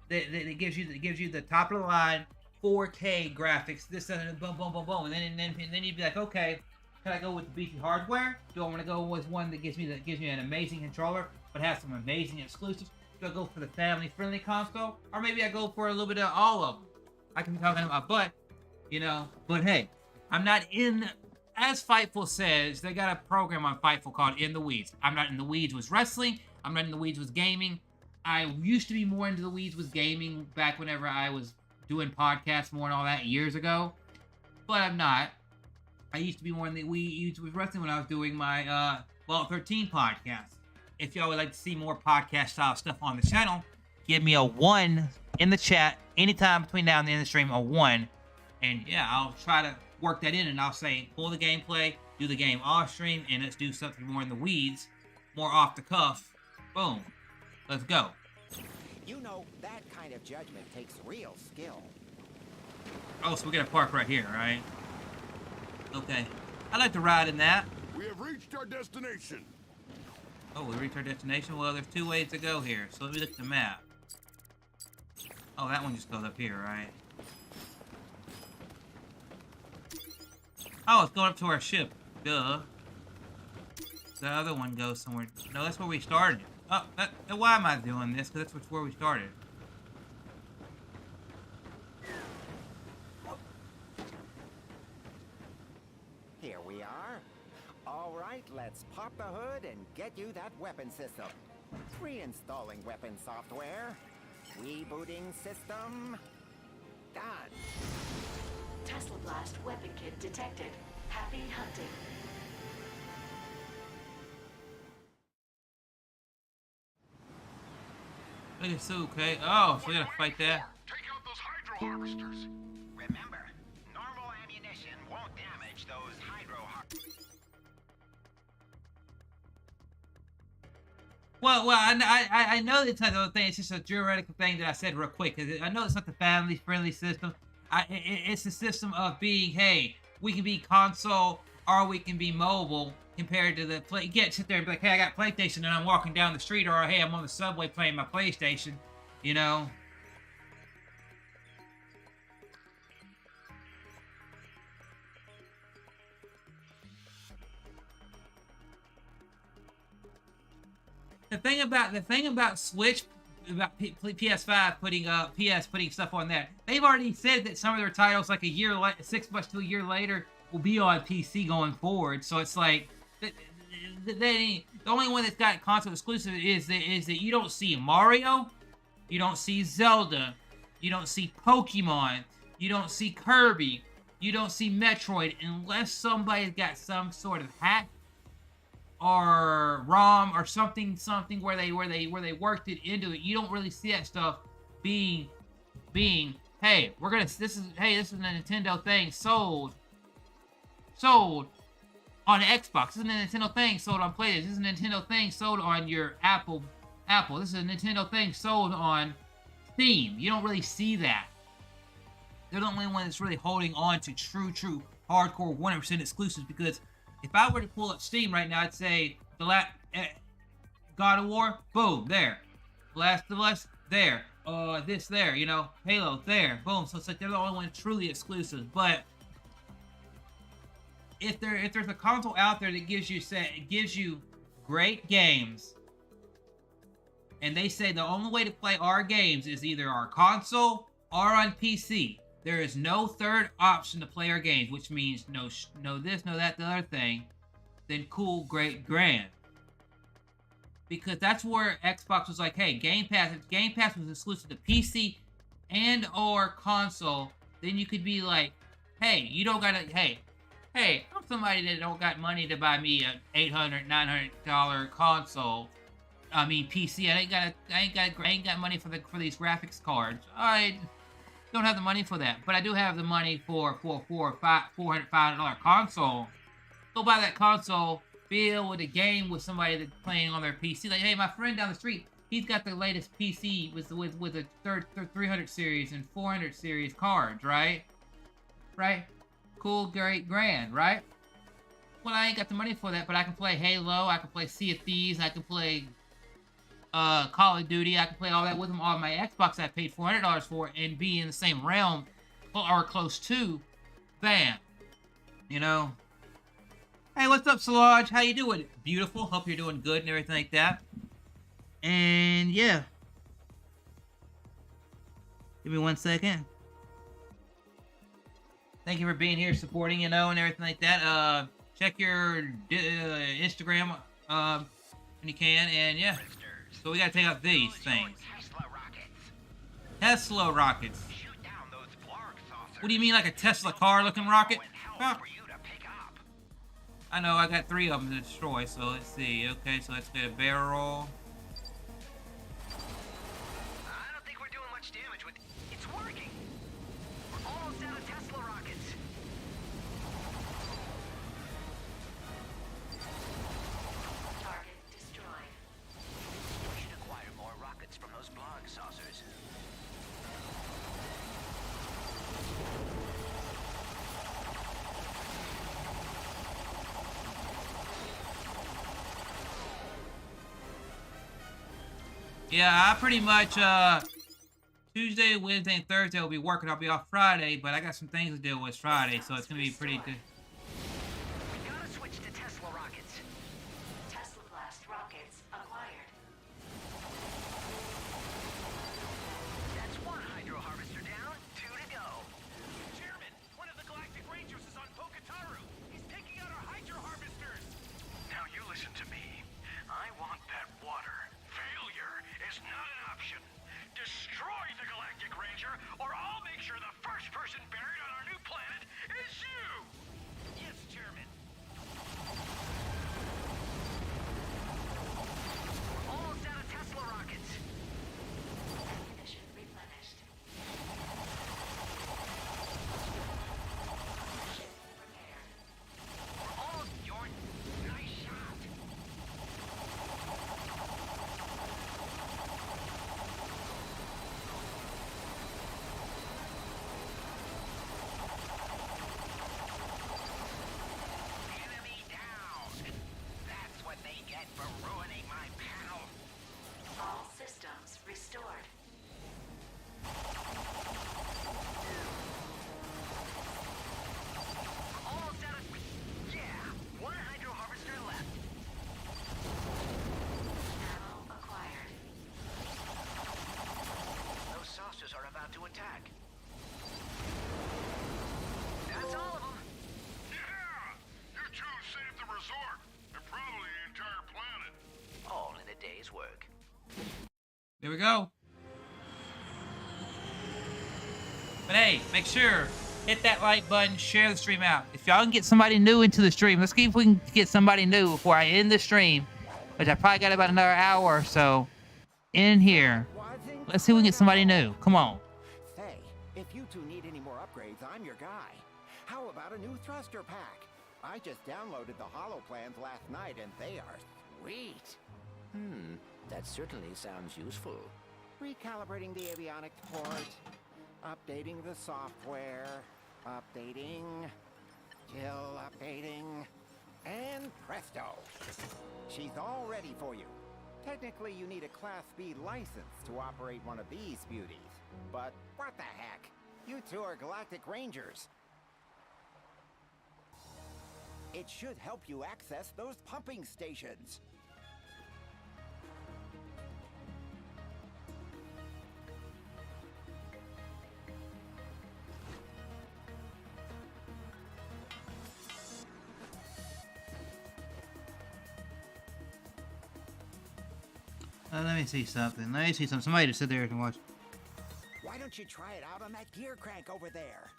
that gives you the top of the line 4K graphics. This and boom, and then you'd be like, okay, can I go with the beefy hardware? Do I want to go with one that gives me an amazing controller but has some amazing exclusives? Do I go for the family-friendly console, or maybe I go for a little bit of all of them? I can be talking about, but hey. I'm not in, as Fightful says, they got a program on Fightful called In the Weeds. I'm not in the weeds with wrestling. I'm not in the weeds with gaming. I used to be more into the weeds with gaming back whenever I was doing podcasts more and all that years ago. But I'm not. I used to be more in the weeds with wrestling when I was doing my Vault13 podcast. If y'all would like to see more podcast style stuff on the channel, give me a 1 in the chat anytime between now and the end of the stream, a 1. And yeah, I'll try to work that in, and I'll say, pull the gameplay, do the game off stream, and let's do something more in the weeds, more off the cuff. Boom. Let's go. You know, that kind of judgment takes real skill. Oh, so we're gonna park right here, right? Okay. I'd like to ride in that. We have reached our destination. Oh, we reached our destination? Well, there's 2 ways to go here, so let me look at the map. Oh, that one just goes up here, right? Oh, it's going up to our ship. Duh. The other one goes somewhere. No, that's where we started. Oh, why am I doing this? Because that's where we started. Here we are. All right, let's pop the hood and get you that weapon system. Reinstalling weapon software. Rebooting system. Done. Tesla Blast weapon kit detected. Happy hunting. It's okay. Oh, so we gotta fight that. Take out those hydro harvesters. Remember, normal ammunition won't damage those hydro harvesters. Well, I know it's not the other thing. It's just a theoretical thing that I said real quick. Cause I know it's not the family-friendly system. It's a system of being, hey, we can be console or we can be mobile compared to the play. You can't sit there and be like, hey, I got PlayStation and I'm walking down the street, or hey, I'm on the subway playing my PlayStation, you know? The thing about Switch, about PS5 putting stuff on there, they've already said that some of their titles, like 6 months to a year later, will be on PC going forward. So it's like the only one that's got console exclusive is that you don't see Mario, you don't see Zelda, you don't see Pokemon, You don't see Kirby. You don't see Metroid unless somebody's got some sort of hack or ROM or something where they worked it into it. You don't really see that stuff being hey, this is a Nintendo thing sold on Xbox. This is a Nintendo thing sold on PlayStation. This is a Nintendo thing sold on your Apple. This is a Nintendo thing sold on Steam. You don't really see that. They're the only one that's really holding on to true hardcore 100% exclusives, because if I were to pull up Steam right now, I'd say God of War, boom, there. Last of Us, there. This there, you know, Halo, there, boom. So it's like they're the only one truly exclusive. But if there's a console out there that gives you great games, and they say the only way to play our games is either our console or on PC. There is no third option to play our games, which means no this, no that, the other thing. Then cool, great, grand. Because that's where Xbox was like, hey, Game Pass. If Game Pass was exclusive to PC and or console, then you could be like, hey, you don't gotta, hey, I'm somebody that don't got money to buy me a $800, $900 console. I mean PC. I ain't got money for these graphics cards. I don't have the money for that, but I do have the money for $400, $500 console. Go buy that console, be able to game with somebody that's playing on their PC. Like, hey, my friend down the street, he's got the latest PC with a 300 series and 400 series cards, right? Right? Cool, great, grand, right? Well, I ain't got the money for that, but I can play Halo, I can play Sea of Thieves, I can play Call of Duty, I can play all that with them on my Xbox I paid $400 for and be in the same realm or close to. Bam. You know? Hey, what's up, Solange? How you doing? Beautiful. Hope you're doing good and everything like that. And yeah. Give me 1 second. Thank you for being here, supporting, you know, and everything like that. Check your Instagram when you can, and yeah. So we gotta take out these things. Tesla rockets. What do you mean, like a Tesla car looking rocket? Huh? I know, I got 3 of them to destroy, so let's see. Okay, so let's get a barrel. I don't think we're doing much damage with it. It's working. We're almost out of Tesla rockets. Target destroyed. We should acquire more rockets from those blog saucers. Yeah, I pretty much, Tuesday, Wednesday, and Thursday will be working. I'll be off Friday, but I got some things to deal with Friday, so it's gonna be pretty good. We gotta switch to Tesla rockets. Tesla Blast rockets acquired. That's 1 hydro harvester down, 2 to go. Chairman, one of the Galactic Rangers is on Poketaru. He's taking out our hydro harvesters. Now you listen to me. I want that water. Failure is not an option. Destroy the Galactic Ranger, or I'll make sure the first person buried on our new planet is you! Yes, Chairman. We're almost out of Tesla rockets. Ammunition replenished. Ship repaired. We're almost your nice shot. Enemy down. That's what they get for ruining my panel. All systems restored. Almost out of... Yeah, 1 hydro harvester left. Ammo acquired. Those saucers are about to attack. That's all of them. Yeah! You two saved the resort, and probably the entire planet. All in a day's work. There we go. But hey, make sure hit that like button, share the stream out. If y'all can get somebody new into the stream, let's see if we can get somebody new before I end the stream, which I probably got about another hour or so in here. Let's see if we can get somebody new. Come on. Say, if you two need any more upgrades, I'm your guy. How about a new thruster pack? I just downloaded the holo plans last night and they are sweet. That certainly sounds useful. Recalibrating the avionics port, updating the software, updating, still updating, and presto. She's all ready for you. Technically, you need a Class B license to operate one of these beauties. But what the heck? You two are Galactic Rangers. It should help you access those pumping stations. Let me see something. Let me see something. Somebody just sit there and watch. Why don't you try it out on that gear crank over there?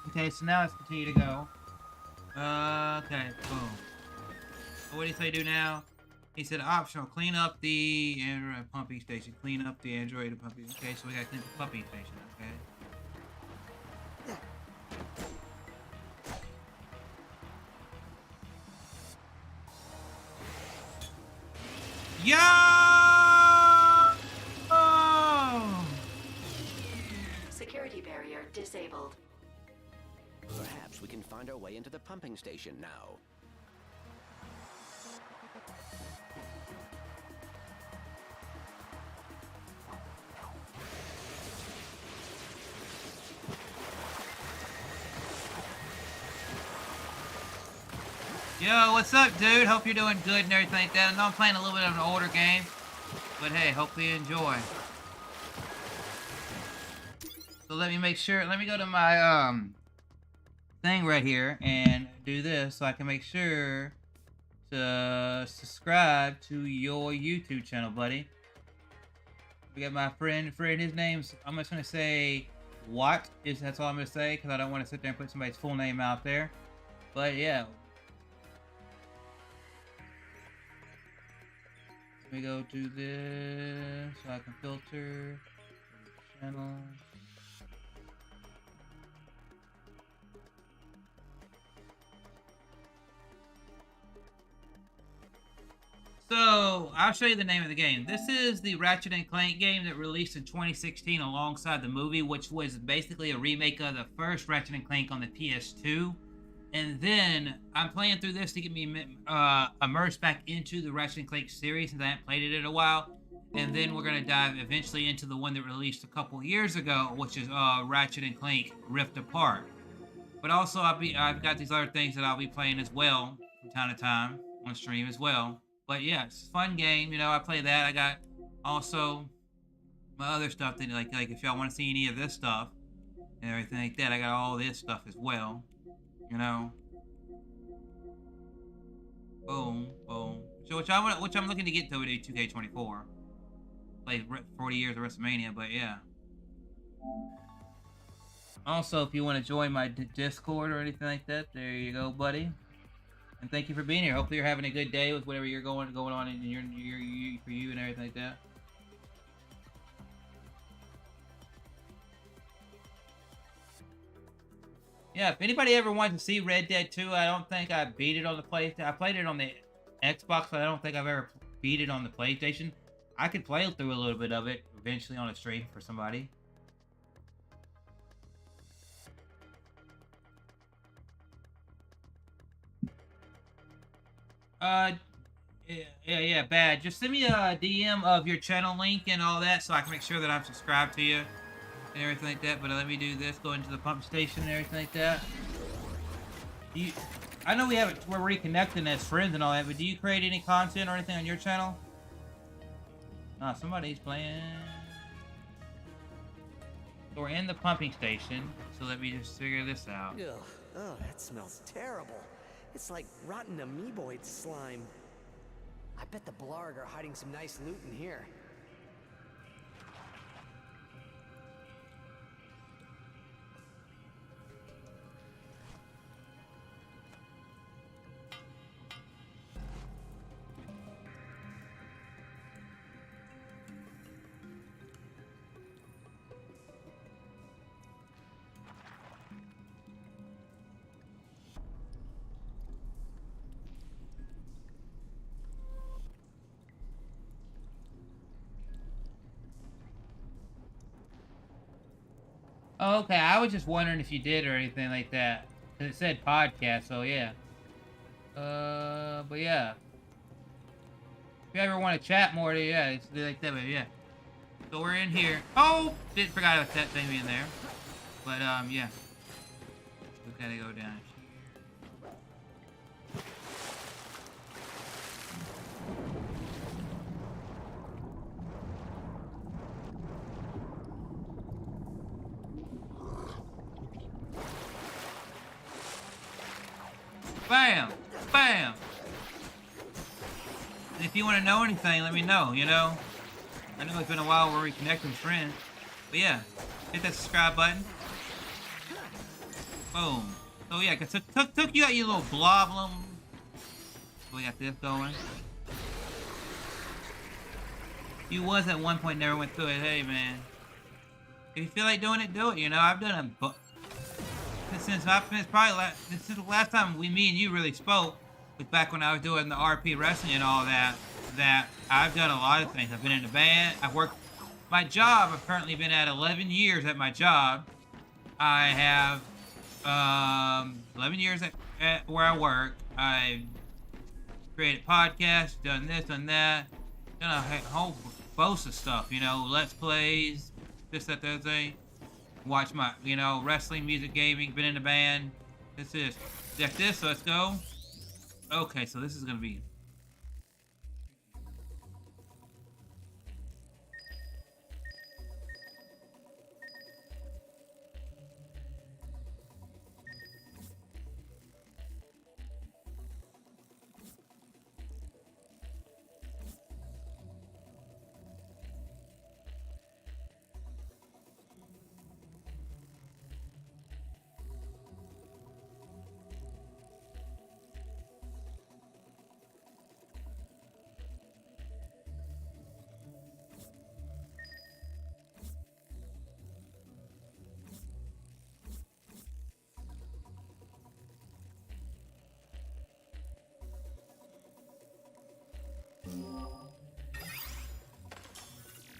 Okay, so now let's continue to go. Okay, boom. So what did he say do now? He said optional, clean up the Android pumping station. Clean up the Android pumping. Okay, so we gotta clean up the pumping station, okay? Yo! Oh! Security barrier disabled. Perhaps we can find our way into the pumping station now. Yo, what's up, dude? Hope you're doing good and everything like that. I know I'm playing a little bit of an older game, but hey, hopefully you enjoy. So let me make sure, let me go to my, thing right here and do this so I can make sure to subscribe to your YouTube channel, buddy. We got my friend, his name's, I'm just going to say that's all I'm going to say because I don't want to sit there and put somebody's full name out there. But yeah. Let me go do this so I can filter channel. So, I'll show you the name of the game. This is the Ratchet and Clank game that released in 2016 alongside the movie, which was basically a remake of the first Ratchet and Clank on the PS2. And then, I'm playing through this to get me immersed back into the Ratchet and Clank series, since I haven't played it in a while. And then we're going to dive eventually into the one that released a couple years ago, which is Ratchet and Clank Rift Apart. But also, I've got these other things that I'll be playing as well, from time to time, on stream as well. But yeah, it's a fun game, you know, I play that. I got also my other stuff that like if y'all want to see any of this stuff and everything like that, I got all this stuff as well, you know. Boom, boom. So which I'm looking to get to with 2K24. Play 40 years of WrestleMania, but yeah. Also, if you want to join my Discord or anything like that, there you go, buddy. And thank you for being here. Hopefully you're having a good day with whatever you're going on in your for you and everything like that. Yeah, if anybody ever wants to see Red Dead 2, I don't think I beat it on the PlayStation. I played it on the Xbox, but I don't think I've ever beat it on the PlayStation. I could play through a little bit of it eventually on a stream for somebody. Yeah, bad. Just send me a DM of your channel link and all that so I can make sure that I'm subscribed to you and everything like that. But let me do this, go into the pump station and everything like that. I know we're reconnecting as friends and all that, but do you create any content or anything on your channel? Oh, somebody's playing. So we're in the pumping station, so let me just figure this out. Ugh. Oh, that smells terrible. It's like rotten amoeboid slime. I bet the Blarg are hiding some nice loot in here. Oh, okay. I was just wondering if you did or anything like that. Cause it said podcast, so yeah. But yeah. If you ever want to chat more, yeah, it's like that, but yeah. So we're in here. Oh, forgot about that thing being there. But yeah. We gotta go down here. Bam! Bam! And if you want to know anything, let me know, you know? I know it's been a while we're reconnecting friends. But yeah, hit that subscribe button. Boom. So yeah, cause took you out your little bloblum. So we got this going. You was at one point, never went through it. Hey man. If you feel like doing it, do it, you know? I've done a since the last time me and you really spoke was back when I was doing the RP wrestling and all that I've done a lot of things. I've been in a band, I've worked my job. I've currently been at 11 years at my job. I have 11 years at where I work. I've created podcasts, done this, done that, done a whole host of stuff, you know, let's plays, this, that, the other thing. Watch my, you know, wrestling, music, gaming, been in a band. This is check this, so let's go. Okay, so this is gonna be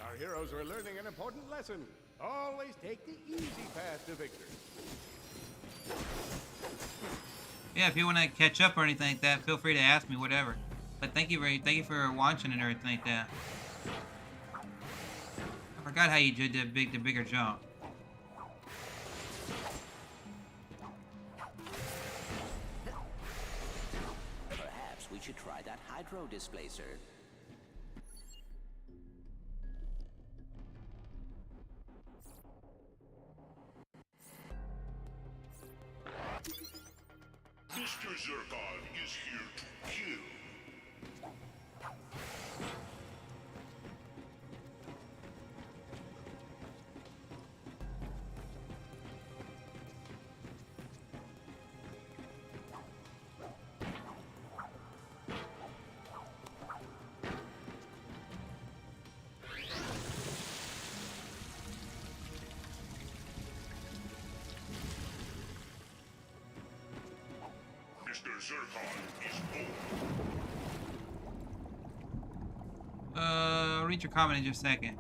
Our heroes are learning an important lesson. Always take the easy path to victory. yeah. If you want to catch up or anything like that, feel free to ask me, whatever. But thank you for watching and everything like that. I forgot how you did the bigger jump. Perhaps we should try that hydro displacer. Mr. Zurkon is here to kill. Mr. Zircon is old. I'll read your comment in just a second.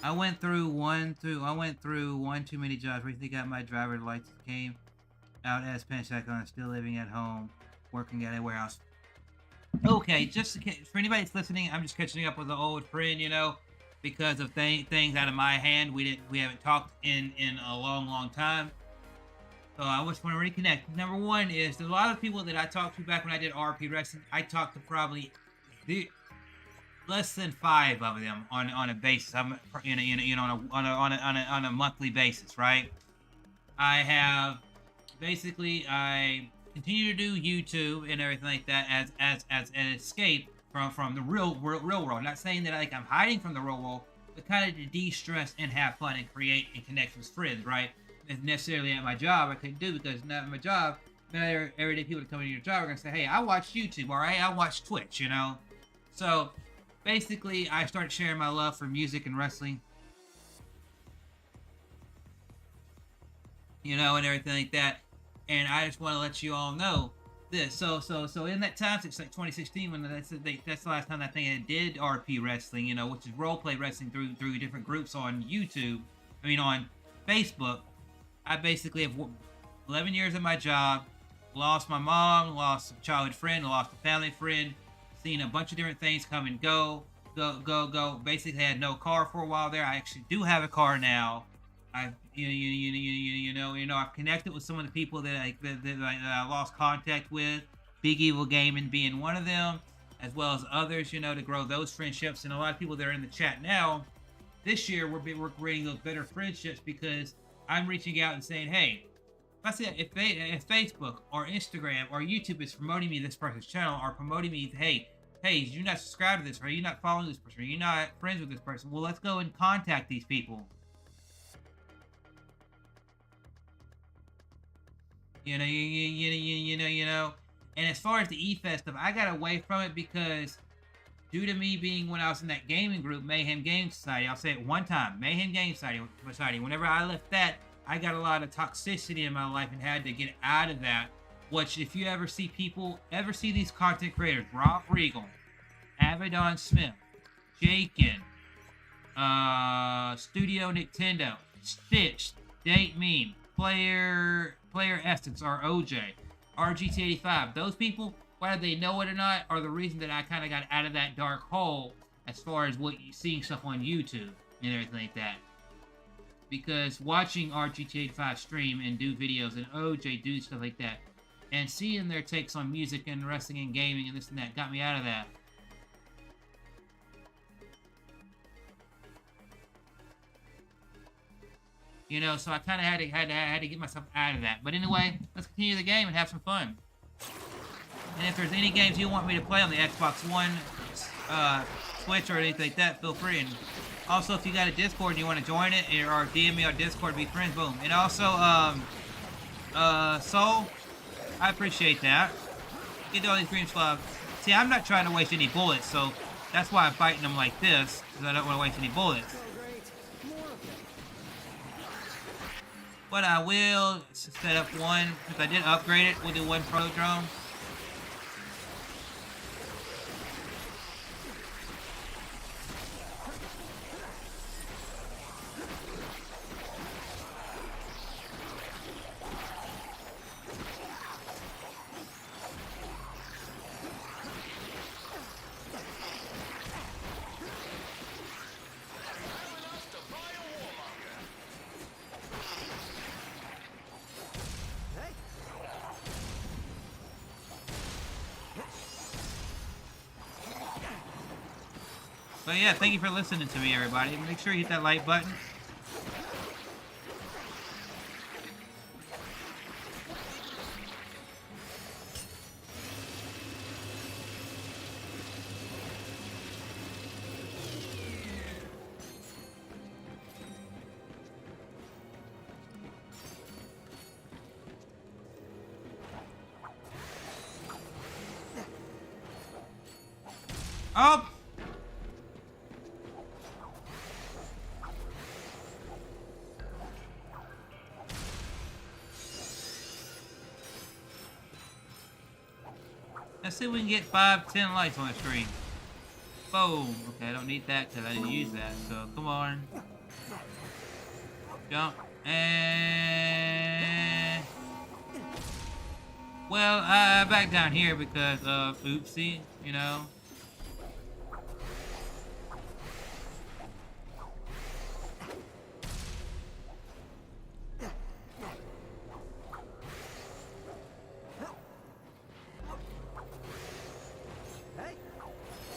I went through one too many jobs. Recently got my driver's license, came out as Pensacola, still living at home, working at a warehouse. Okay, just for anybody that's listening, I'm just catching up with an old friend, you know, because of things out of my hand. We haven't talked in a long time. So I just want to reconnect. Number one is there's a lot of people that I talked to back when I did RP wrestling. I talked to probably less than 5 of them on a basis. I'm on a monthly basis, right? I have basically I continue to do YouTube and everything like that as an escape from the real world. Not saying that like I'm hiding from the real world, but kind of to de-stress and have fun and create and connect with friends, right? If necessarily at my job I couldn't do because not at my job. Not everyday people that come into your job are gonna say, "Hey, I watch YouTube," or "Hey, I watch Twitch," you know. So basically, I started sharing my love for music and wrestling, you know, and everything like that. And I just want to let you all know this. So in that time, it's like 2016 when that's the last time I think I did RP wrestling, you know, which is role play wrestling through different groups on YouTube. I mean, on Facebook. I basically have 11 years at my job, lost my mom, lost a childhood friend, lost a family friend, seen a bunch of different things come and go. Basically had no car for a while there. I actually do have a car now. I've I've connected with some of the people that I lost contact with. Big Evil Gaming being one of them, as well as others, you know, to grow those friendships. And a lot of people that are in the chat now, this year we're creating those better friendships because I'm reaching out and saying, hey, if Facebook or Instagram or YouTube is promoting me this person's channel or promoting me, hey, you're not subscribed to this, or you're not following this person, or you're not friends with this person, well, let's go and contact these people. You know. And as far as the E-Fest stuff, I got away from it because due to me being when I was in that gaming group, Mayhem Game Society, I'll say it one time, Mayhem Game Society, whenever I left that, I got a lot of toxicity in my life and had to get out of that. Which, if you ever see these content creators, Rob Regal, Abaddon Smith, Jakin, Studio Nintendo, Stitch, Date Meme, Player Essence, or OJ, RGT85, those people, whether they know it or not, are the reason that I kind of got out of that dark hole as far as seeing stuff on YouTube and everything like that. Because watching RGT85 stream and do videos and OJ do stuff like that, and seeing their takes on music and wrestling and gaming and this and that got me out of that. You know, so I kind of had to get myself out of that. But anyway, let's continue the game and have some fun. And if there's any games you want me to play on the Xbox One, Switch, or anything like that, feel free. And also, if you got a Discord and you want to join it, or DM me on Discord, be friends, boom. And also, Soul, I appreciate that. Get all these green slugs. See, I'm not trying to waste any bullets, so that's why I'm fighting them like this, because I don't want to waste any bullets. But I will set up one, since I did upgrade it, we'll do one pro drone. So yeah, thank you for listening to me, everybody. Make sure you hit that like button. Oh! Let's see if we can get 5, 10 likes on the stream. Boom. Okay, I don't need that because I didn't use that. So come on. Jump. And well, back down here because of oopsie, you know.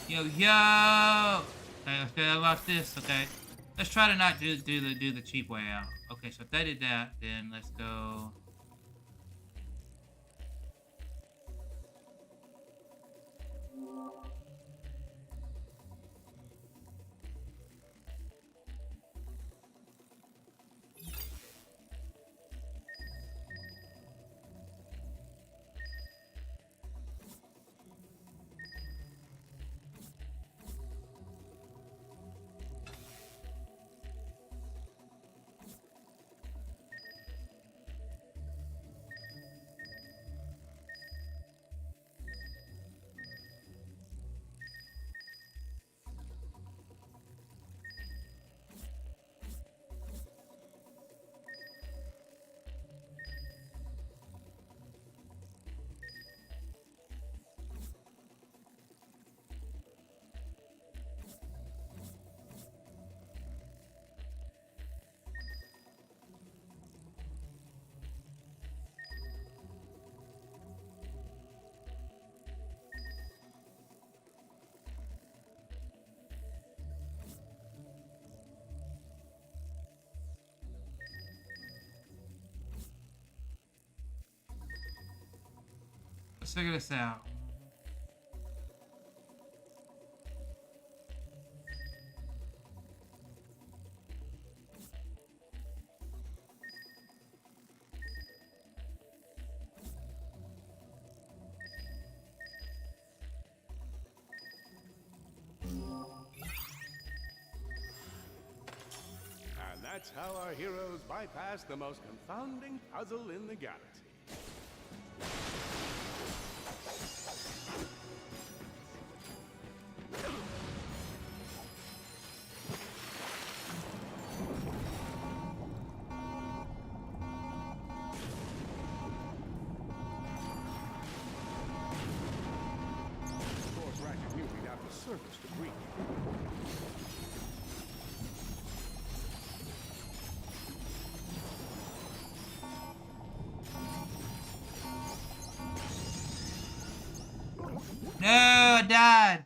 Yo, yo! Okay, I lost this. Okay, let's try to not do the cheap way out. Okay, so if they did that, then let's go. Let's figure this out. And that's how our heroes bypass the most confounding puzzle in the galaxy. Of course, Ratchet knew he'd have the surface to breathe. No, I died.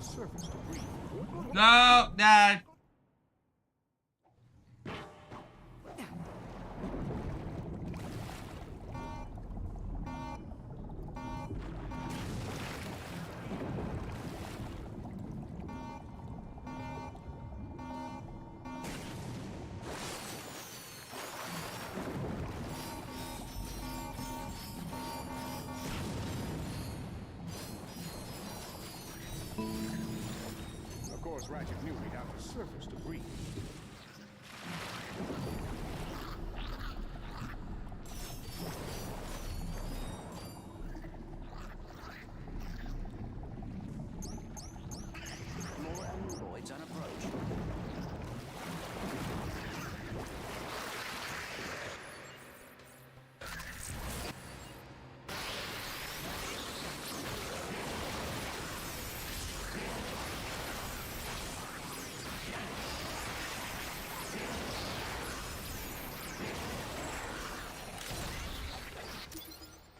Surface to breathe. No, died. Of course, Ratchet knew he'd have the surface to breathe. More amoeboids on approach.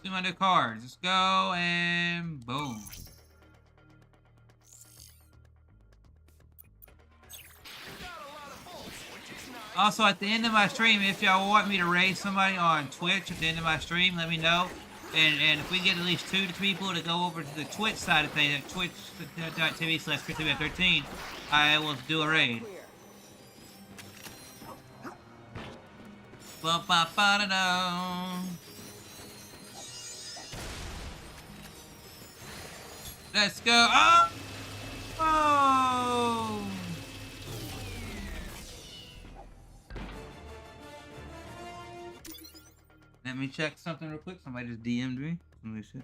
See my new cards. Let's go and boom. Also, at the end of my stream, if y'all want me to raid somebody on Twitch at the end of my stream, let me know. And if we get at least 2 to 3 people to go over to the Twitch side of things, at twitch.tv/Chrislevi13, I will do a raid. Ba-ba-ba-da-da. Let's go. Oh! Oh! Let me check something real quick. Somebody just DM'd me. Let me see.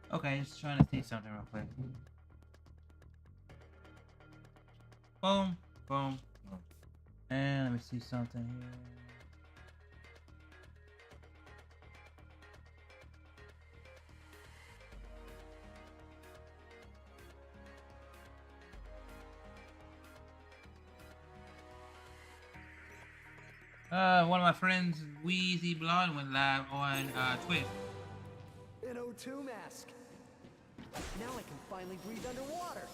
Okay, just trying to see something real quick. Boom, boom, boom. And let me see something here. One of my friends, Wheezy Blonde, went live on Twitch. An O2 mask. Now I can finally breathe underwater.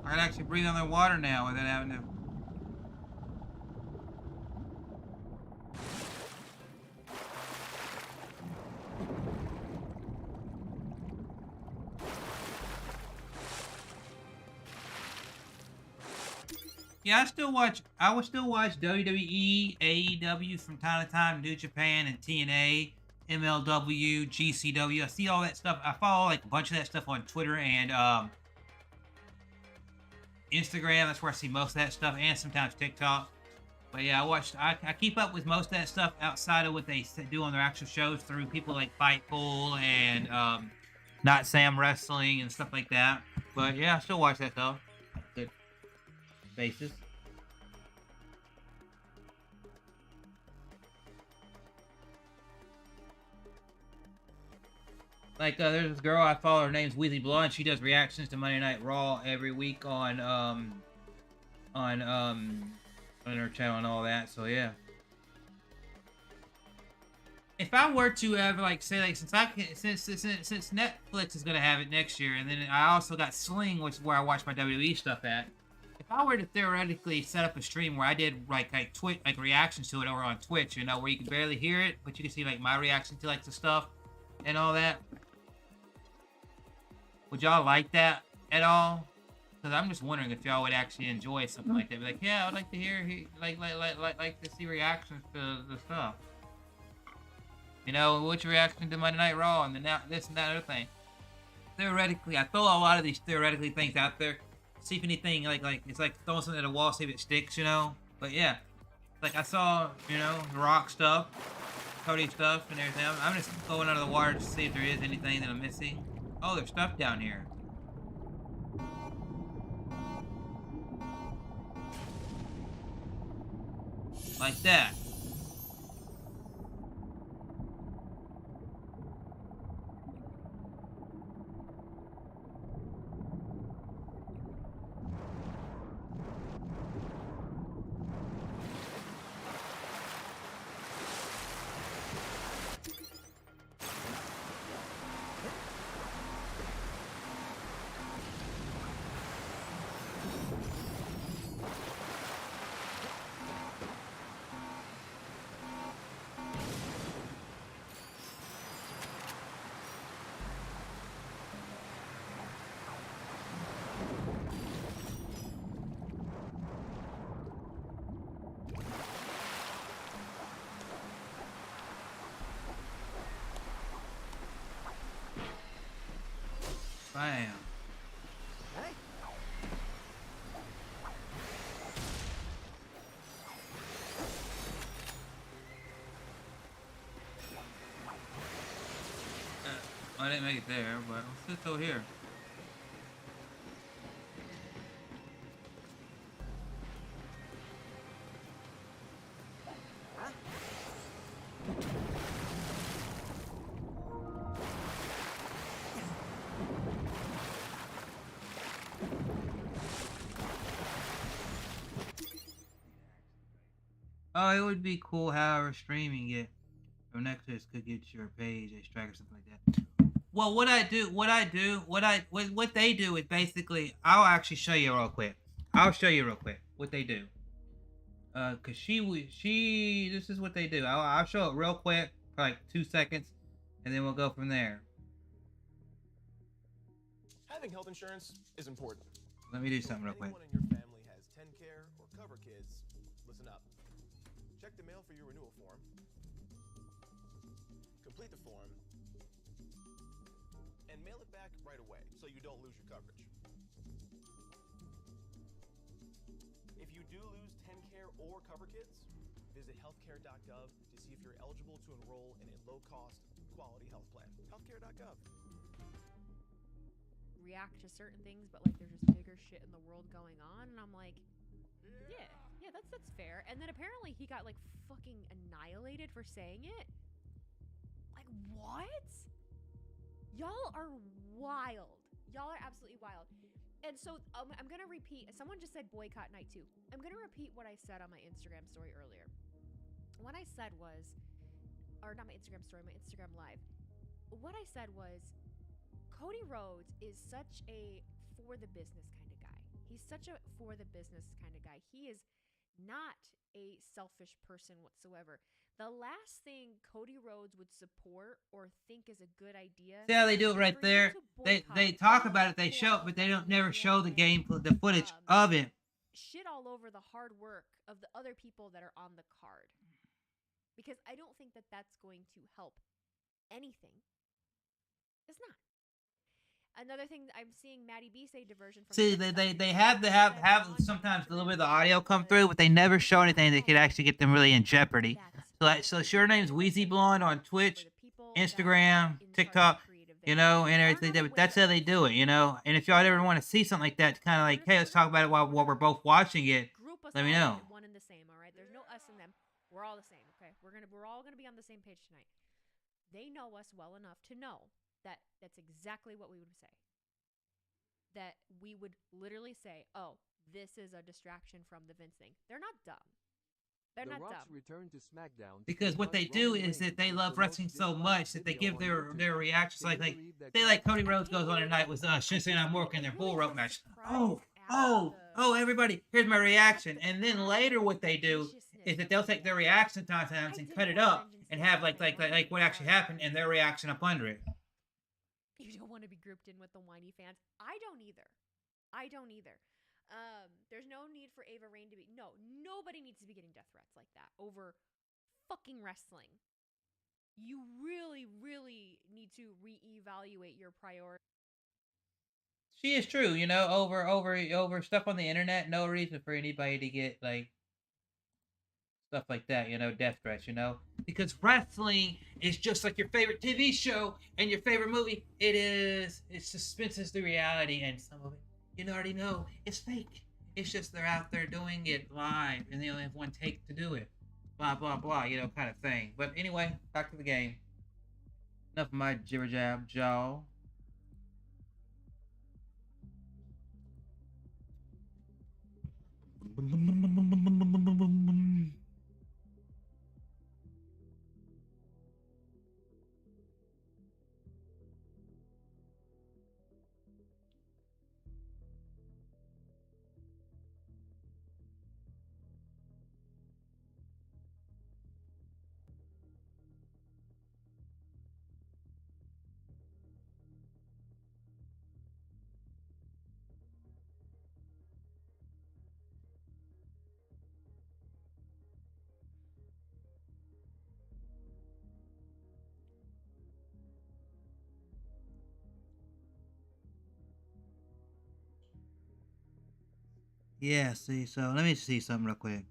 I can actually breathe underwater now without having to. Yeah, I would still watch WWE, AEW from time to time, New Japan and TNA, MLW, GCW. I see all that stuff. I follow like a bunch of that stuff on Twitter and Instagram. That's where I see most of that stuff, and sometimes TikTok. But yeah, I keep up with most of that stuff outside of what they do on their actual shows through people like Fightful and Not Sam Wrestling and stuff like that. But yeah, I still watch that though. Good basis. Like there's this girl I follow. Her name's Wheezy Blonde. She does reactions to Monday Night Raw every week on her channel and all that. So yeah. If I were to ever like say like since Netflix is gonna have it next year, and then I also got Sling, which is where I watch my WWE stuff at. If I were to theoretically set up a stream where I did like Twitch like reactions to it over on Twitch, you know, where you can barely hear it, but you can see like my reaction to like the stuff and all that, Would y'all like that at all? Because I'm just wondering if y'all would actually enjoy something like that. Be like, yeah, I would like to hear, like to see reactions to the stuff. You know, what's your reaction to Monday Night Raw and then this and that other thing? Theoretically, I throw a lot of these theoretically things out there. See if anything like it's like throwing something at a wall, see if it sticks, you know. But yeah, like I saw, you know, the Rock stuff, Cody stuff, and everything. I'm just going under the water to see if there is anything that I'm missing. Oh, there's stuff down here. Like that. Bam. Hey. I didn't make it there, but let's just go here. Oh, it would be cool, however, streaming it from Nexus could get your page extract or something like that. Well, what they do is basically, I'll actually show you real quick. I'll show you real quick what they do. Cause this is what they do. I'll show it real quick for like 2 seconds, and then we'll go from there. Having health insurance is important. Let me do something real quick. Anyone in your family has 10 care or cover kids, listen up. Check the mail for your renewal form. Complete the form. And mail it back right away so you don't lose your coverage. If you do lose 10 care or cover kids, visit healthcare.gov to see if you're eligible to enroll in a low-cost, quality health plan. Healthcare.gov. React to certain things, but like there's just bigger shit in the world going on, and I'm like, yeah, that's fair. And then apparently he got like fucking annihilated for saying it. Like, what? Y'all are wild. Y'all are absolutely wild. And so I'm gonna repeat. Someone just said boycott night 2. I'm gonna repeat what I said on my Instagram story earlier. What I said was, or not my Instagram story, my Instagram live. What I said was, Cody Rhodes is such a for the business kind of guy. He's such a for the business kind of guy. He is not a selfish person whatsoever. The last thing Cody Rhodes would support or think is a good idea. See how they do it right there? They talk about it, they show it, but they don't never show the the footage of it. Shit all over the hard work of the other people that are on the card. Because I don't think that that's going to help anything. It's not. Another thing I'm seeing Maddie B say diversion from. See, they have to have sometimes a little bit of the audio come through, but they never show anything that could actually get them really in jeopardy. So your name's Wheezy Blonde on Twitch, Instagram, TikTok, you know, and everything. That's how they do it, you know. And if y'all ever want to see something like that, kind of like, hey, let's talk about it while we're both watching it. Let me know. One and the same, all right. There's no us and them. We're all the same, okay. We're all gonna be on the same page tonight. They know us well enough to know that that's exactly what we would say. That we would literally say, oh, this is a distraction from the Vince thing. They're not dumb. They're not dumb. Return to SmackDown because what they do is that they love wrestling so much that they give their reactions like Cody Rhodes goes on tonight with Shinsuke Nakamura in their bull rope match. Oh, everybody, here's my reaction. And then later what they do is that they'll take their reaction times and cut it up and have like what actually happened and their reaction up under it. You don't want to be grouped in with the whiny fans. I don't either. I don't either. There's no need for Ava Rain to be... No, nobody needs to be getting death threats like that over fucking wrestling. You really, really need to reevaluate your priorities. She is true, you know, over stuff on the internet. No reason for anybody to get like stuff like that, you know, death threats, you know, because wrestling is just like your favorite TV show and your favorite movie. It suspenses the reality, and some of it you already know it's fake. It's just they're out there doing it live, and they only have one take to do it. Blah blah blah, you know, kind of thing. But anyway, back to the game. Enough of my jibber jab, jaw. Yeah, see, so let me see something real quick.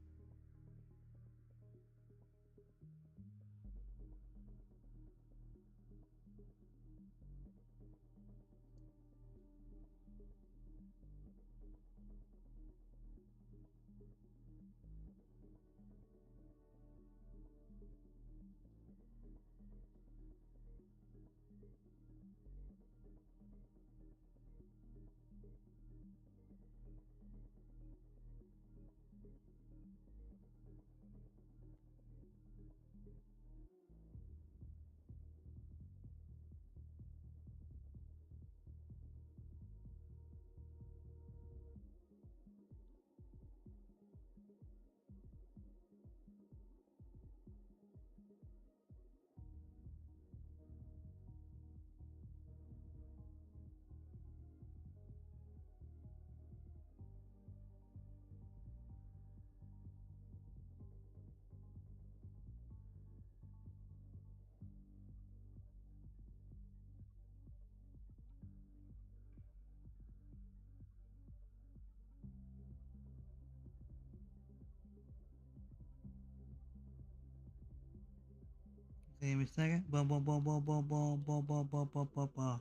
Give me a second. Boom, boom, boom, boom, boom, boom, boom, boom, boom, boom, boom, boom.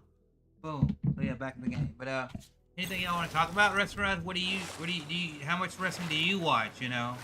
Boom. So yeah, back in the game. But anything y'all want to talk about wrestling? What do you how much wrestling do you watch, you know?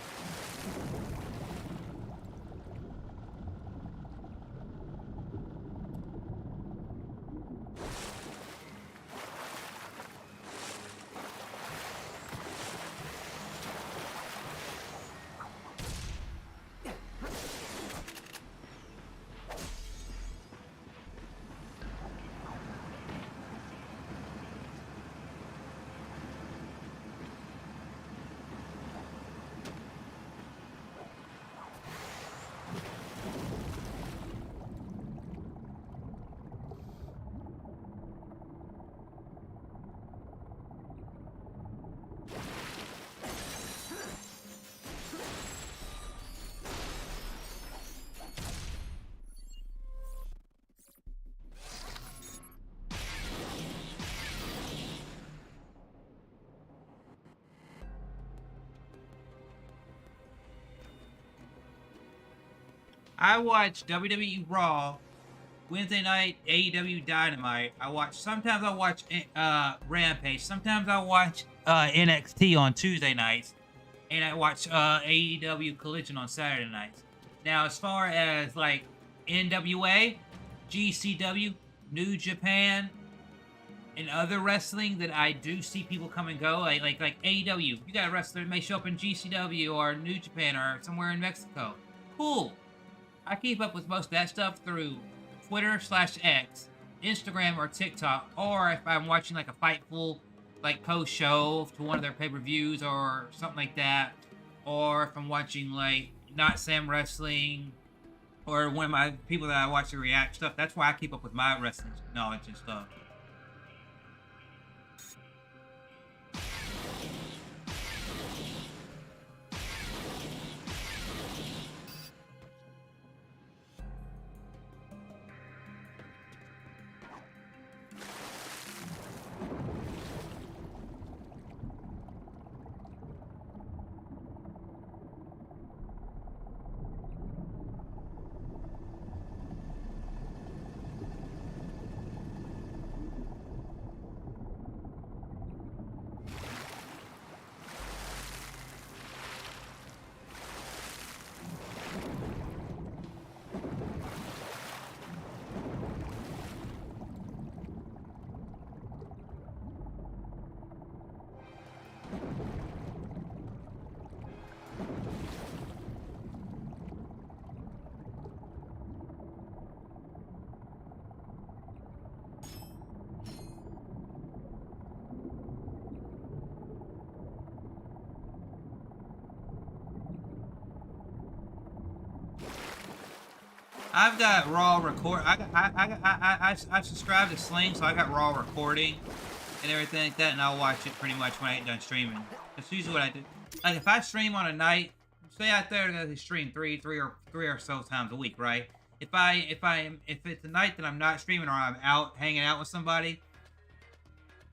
I watch WWE Raw, Wednesday night AEW Dynamite. Sometimes I watch Rampage. Sometimes I watch NXT on Tuesday nights, and I watch AEW Collision on Saturday nights. Now, as far as like NWA, GCW, New Japan, and other wrestling that I do see people come and go, like AEW, you got a wrestler that may show up in GCW or New Japan or somewhere in Mexico. Cool. I keep up with most of that stuff through Twitter/X, Instagram, or TikTok, or if I'm watching like a Fightful like post-show to one of their pay-per-views or something like that, or if I'm watching like Not Sam Wrestling or one of my people that I watch to react stuff. That's why I keep up with my wrestling knowledge and stuff. I've got raw record. I subscribed to Sling, so I got raw recording and everything like that, and I'll watch it pretty much when I ain't done streaming. That's usually what I do. Like if I stream on a night, say out there to stream three or so times a week, right? If it's a night that I'm not streaming or I'm out hanging out with somebody,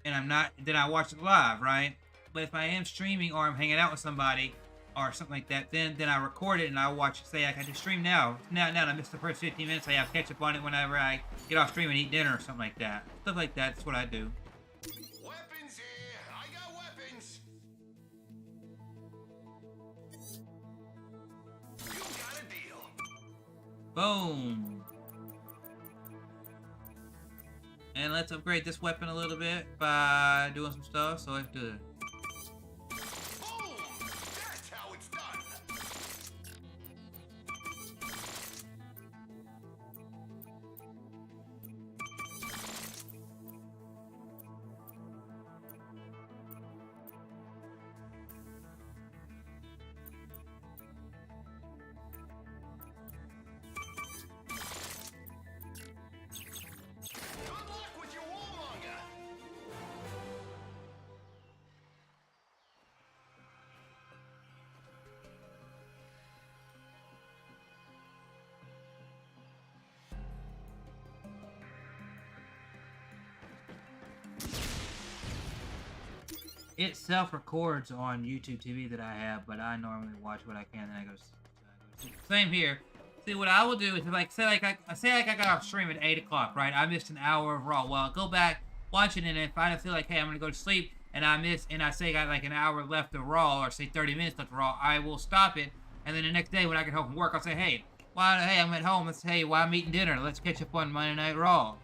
and I'm not, then I watch it live, right? But if I am streaming or I'm hanging out with somebody or something like that, then I record it and I watch it. Say like I just stream now I missed the first 15 minutes. I have catch up on it whenever I get off stream and eat dinner or something like that. Stuff like that. That's what I do. Weapons here! I got weapons! You got a deal. Boom. And let's upgrade this weapon a little bit by doing some stuff. So let's do it. It self-records on YouTube TV that I have, but I normally watch what I can, and I go sleep. Same here. See, what I will do is, like, say I got off stream at 8 o'clock, right? I missed an hour of Raw. Well, I'll go back, watch it, and if I feel like, hey, I'm gonna go to sleep, and I say I got like an hour left of Raw, or say 30 minutes left of Raw, I will stop it, and then the next day when I get home from work, I'll say, hey, I'm at home. While I'm eating dinner, let's catch up on Monday Night Raw.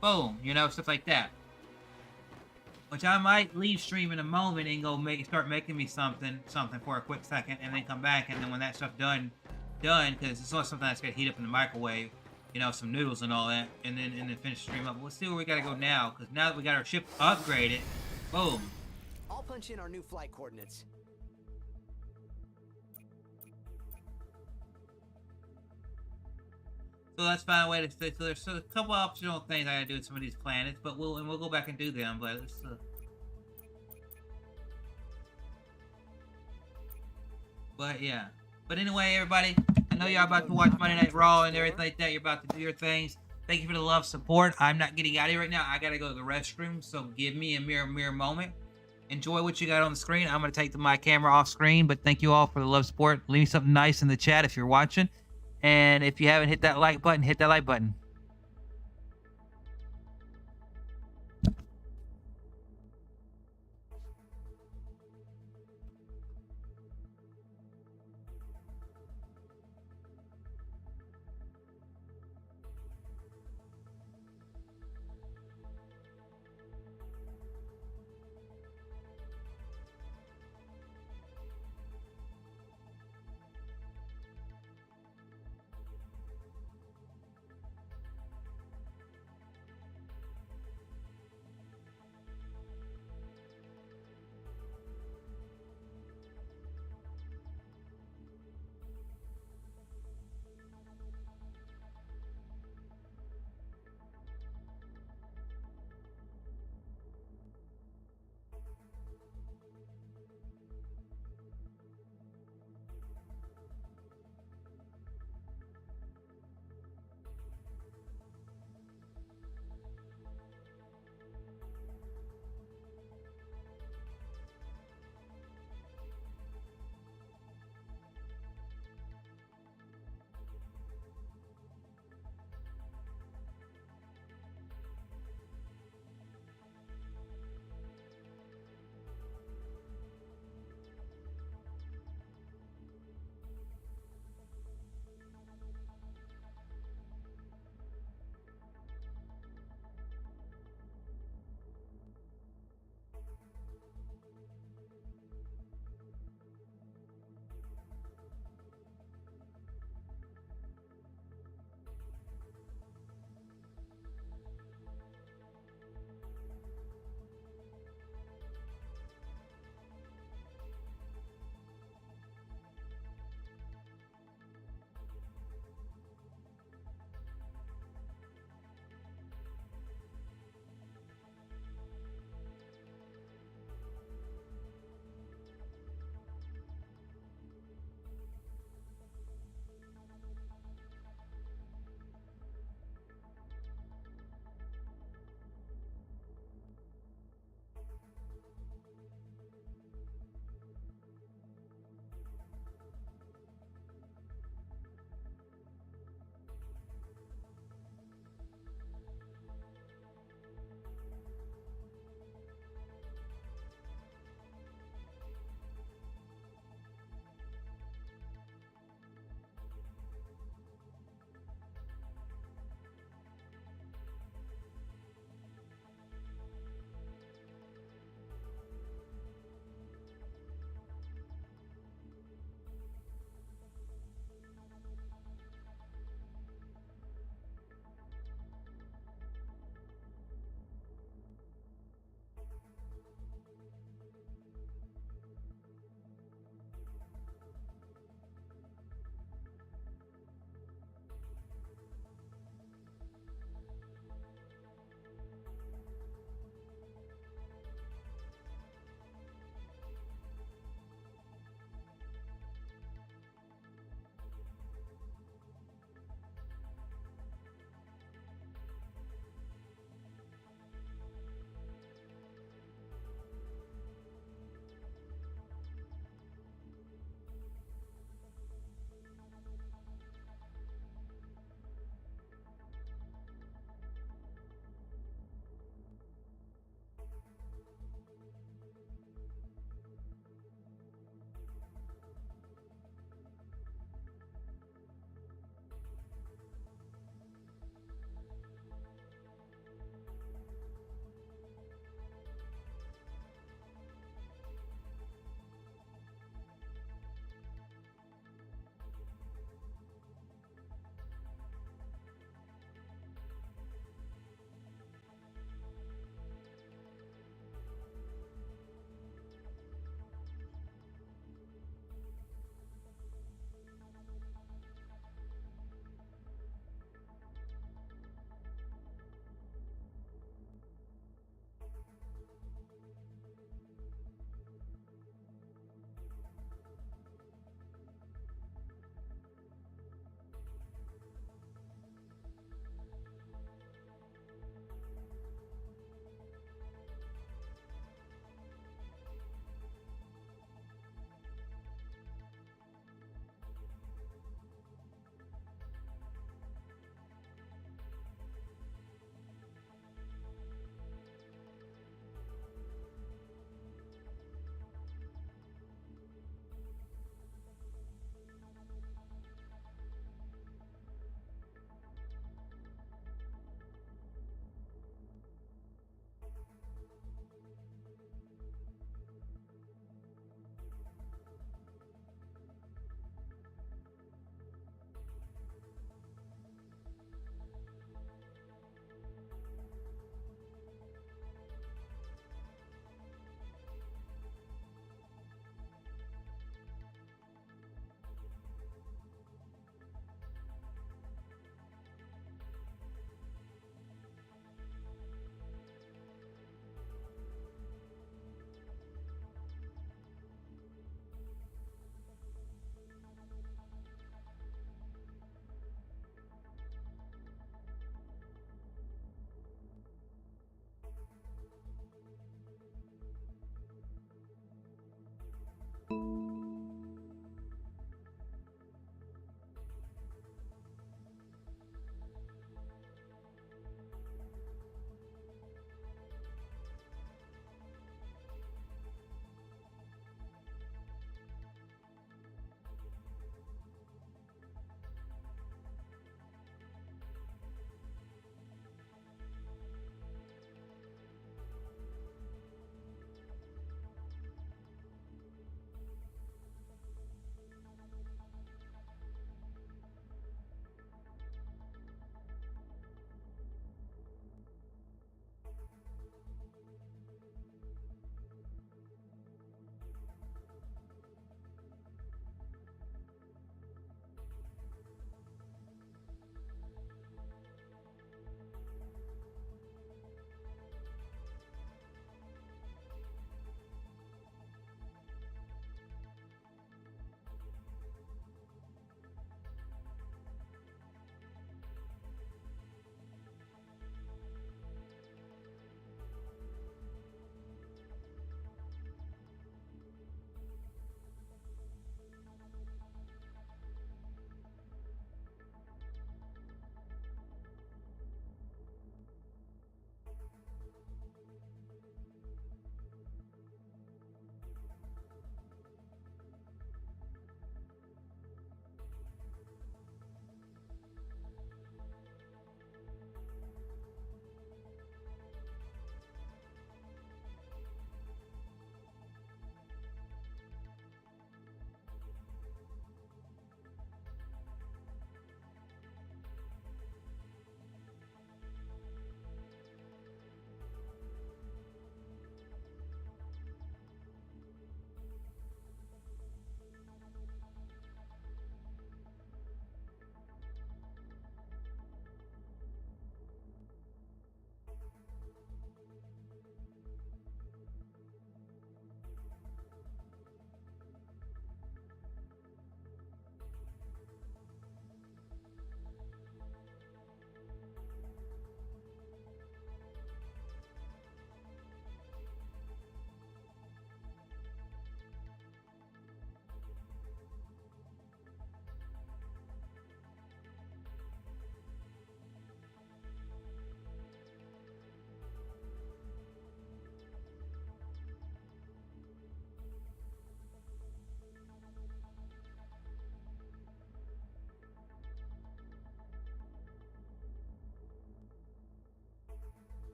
Boom, you know, stuff like that. Which I might leave stream in a moment and go start making me something for a quick second, and then come back, and then when that stuff done, because it's not something that's gonna heat up in the microwave, you know, some noodles and all that, and then finish the stream up. But let's see where we gotta go now, because now that we got our ship upgraded, boom. I'll punch in our new flight coordinates. So let's find a way to stay. So there's a couple optional things I gotta do with some of these planets, but we'll go back and do them. But let's. But yeah. But anyway, everybody, I know you're about to watch Monday Night Raw and everything like that. You're about to do your things. Thank you for the love, support. I'm not getting out of here right now. I gotta go to the restroom, so give me a mere moment. Enjoy what you got on the screen. I'm gonna take my camera off screen, but thank you all for the love, support. Leave me something nice in the chat if you're watching. And if you haven't hit that like button, hit that like button.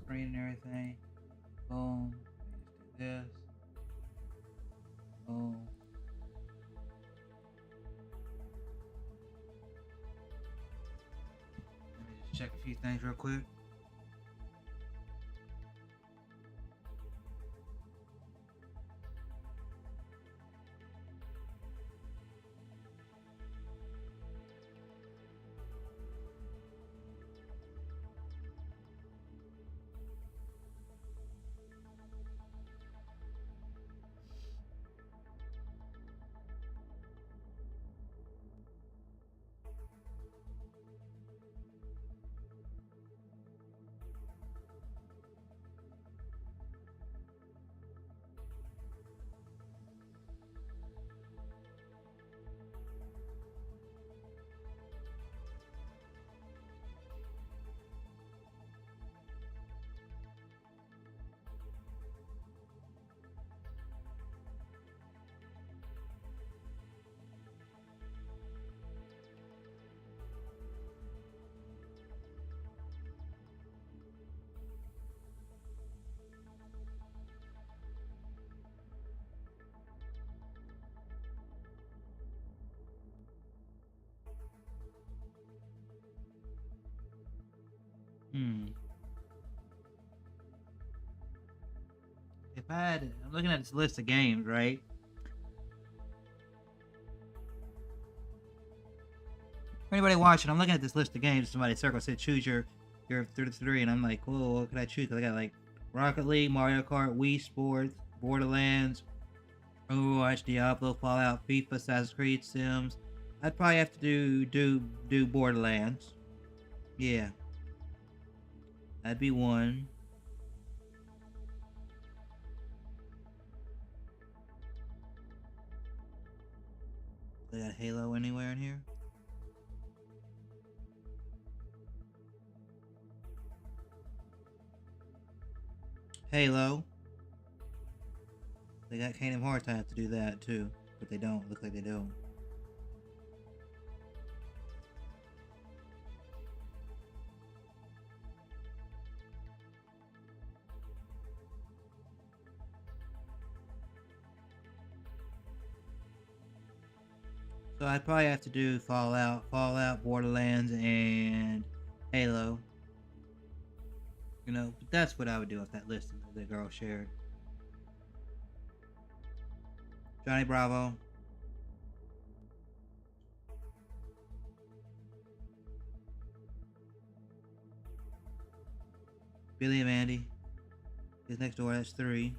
screen and everything. Boom. Just do this. Boom. Let me just check a few things real quick. If I had, I'm looking at this list of games, right? For anybody watching, I'm looking at this list of games. Somebody circle said choose your 33, and I'm like, whoa, what could I choose? 'Cause I got like Rocket League, Mario Kart, Wii Sports, Borderlands, Overwatch, Diablo, Fallout, FIFA, Assassin's Creed, Sims. I'd probably have to do Borderlands. Yeah, that'd be one. They got Halo anywhere in here? Halo. They got Kingdom Hearts. I have to do that too, but they don't. Look like they don't. So I'd probably have to do Fallout, Borderlands, and Halo. You know, but that's what I would do if that list that the girl shared. Johnny Bravo. Billy and Mandy. Is next door, that's 3.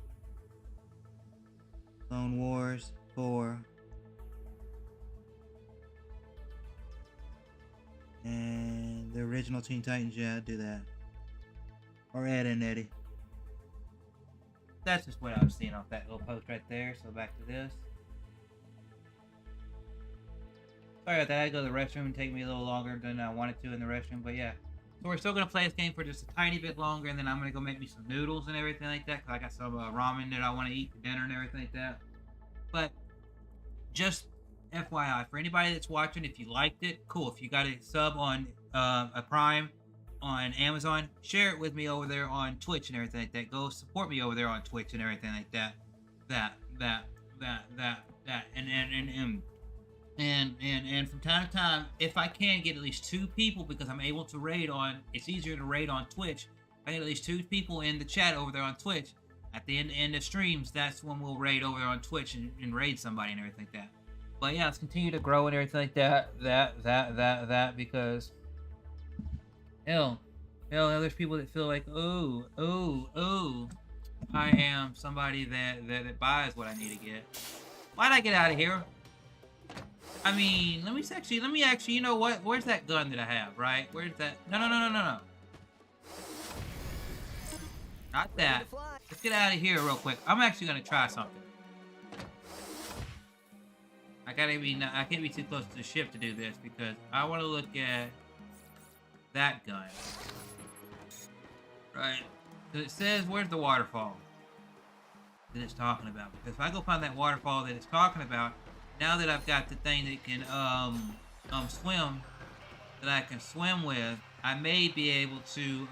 Clone Wars, 4. And the original Teen Titans, yeah, I'd do that. Or Ed and Eddie. That's just what I was seeing off that little post right there. So back to this. Sorry about that. I had to go to the restroom and take me a little longer than I wanted to in the restroom. But yeah. So we're still going to play this game for just a tiny bit longer. And then I'm going to go make me some noodles and everything like that. Because I got some ramen that I want to eat for dinner and everything like that. But just FYI, for anybody that's watching, if you liked it, cool. If you got a sub on a Prime on Amazon, share it with me over there on Twitch and everything like that. Go support me over there on Twitch and everything like that. And from time to time, if I can get at least 2 people, because I'm able to raid on, it's easier to raid on Twitch. If I get at least 2 people in the chat over there on Twitch, at the end of streams, that's when we'll raid over there on Twitch and raid somebody and everything like that. But yeah, let's continue to grow and everything like that, because hell, there's people that feel like, I am somebody that buys what I need to get. Why'd I get out of here? I mean, let me actually, you know what? Where's that gun that I have, right? Where's that? No. Not that. Let's get out of here real quick. I'm actually gonna try something. I can't be too close to the ship to do this, because I want to look at that gun. Right? Because it says, where's the waterfall that it's talking about? Because if I go find that waterfall that it's talking about, now that I've got the thing that can swim, that I can swim with, I may be able to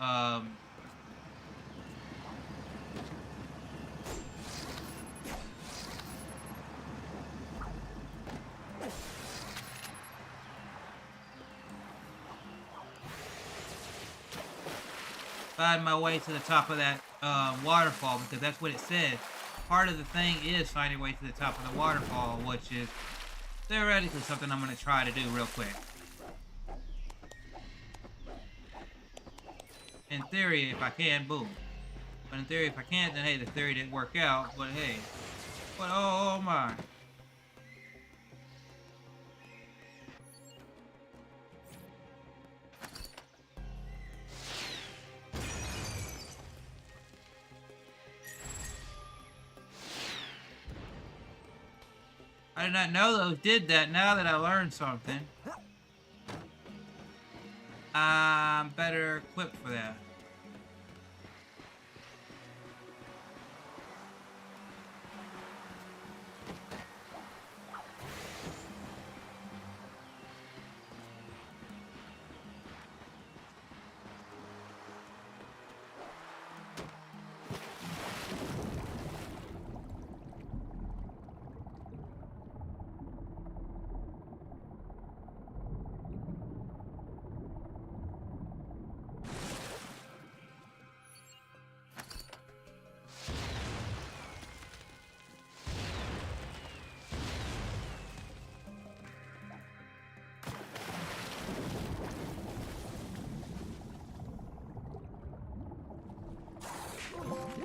find my way to the top of that waterfall, because that's what it said. Part of the thing is finding your way to the top of the waterfall, which is theoretically something I'm going to try to do real quick. In theory, if I can, boom. But in theory, if I can't, then hey, the theory didn't work out. But hey, but oh my. I did not know those did that. Now that I learned something, I'm better equipped for that.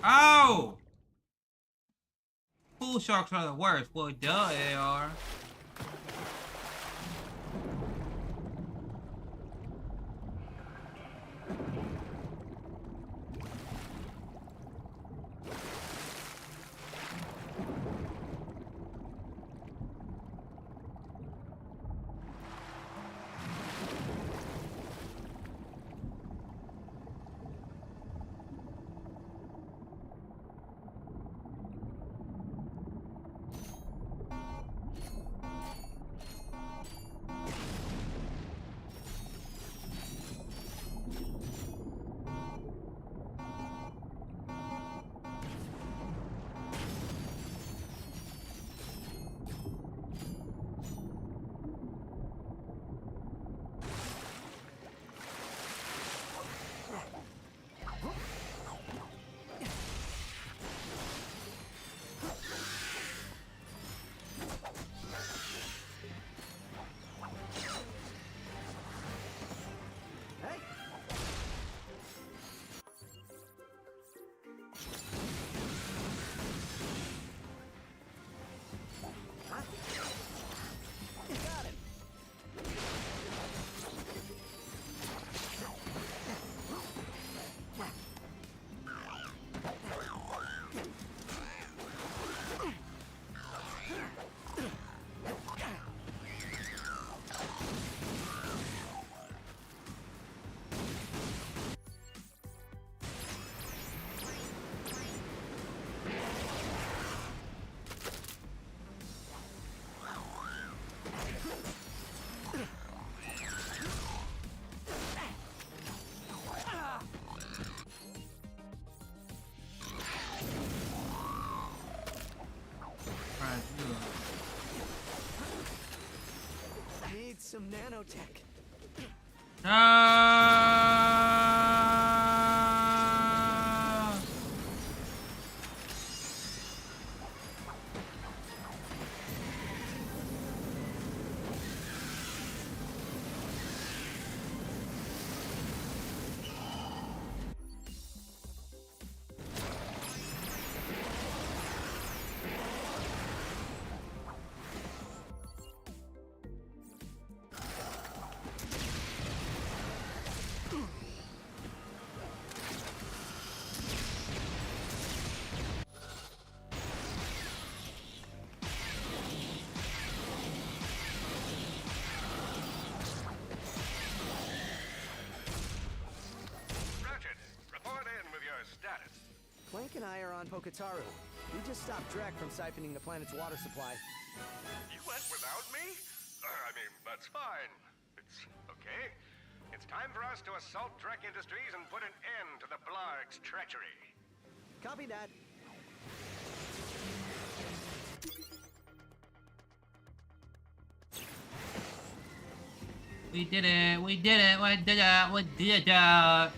Oh! Pool sharks are the worst. Well, duh, they are. Need some nanotech. Ratchet, report in with your status. Clank and I are on Poketaru. We just stopped Drek from siphoning the planet's water supply. You went without me? I mean, that's fine. It's okay. It's time for us to assault Drek Industries and put an end to the Blarg's treachery. Copy that. We did it. We did it. We did it. We did it.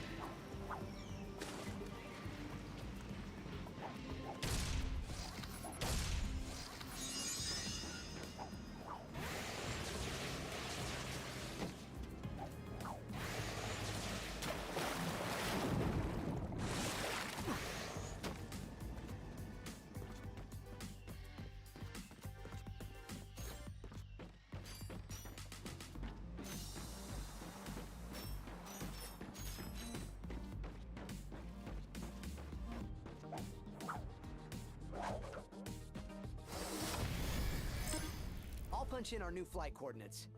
punch in our new flight coordinates.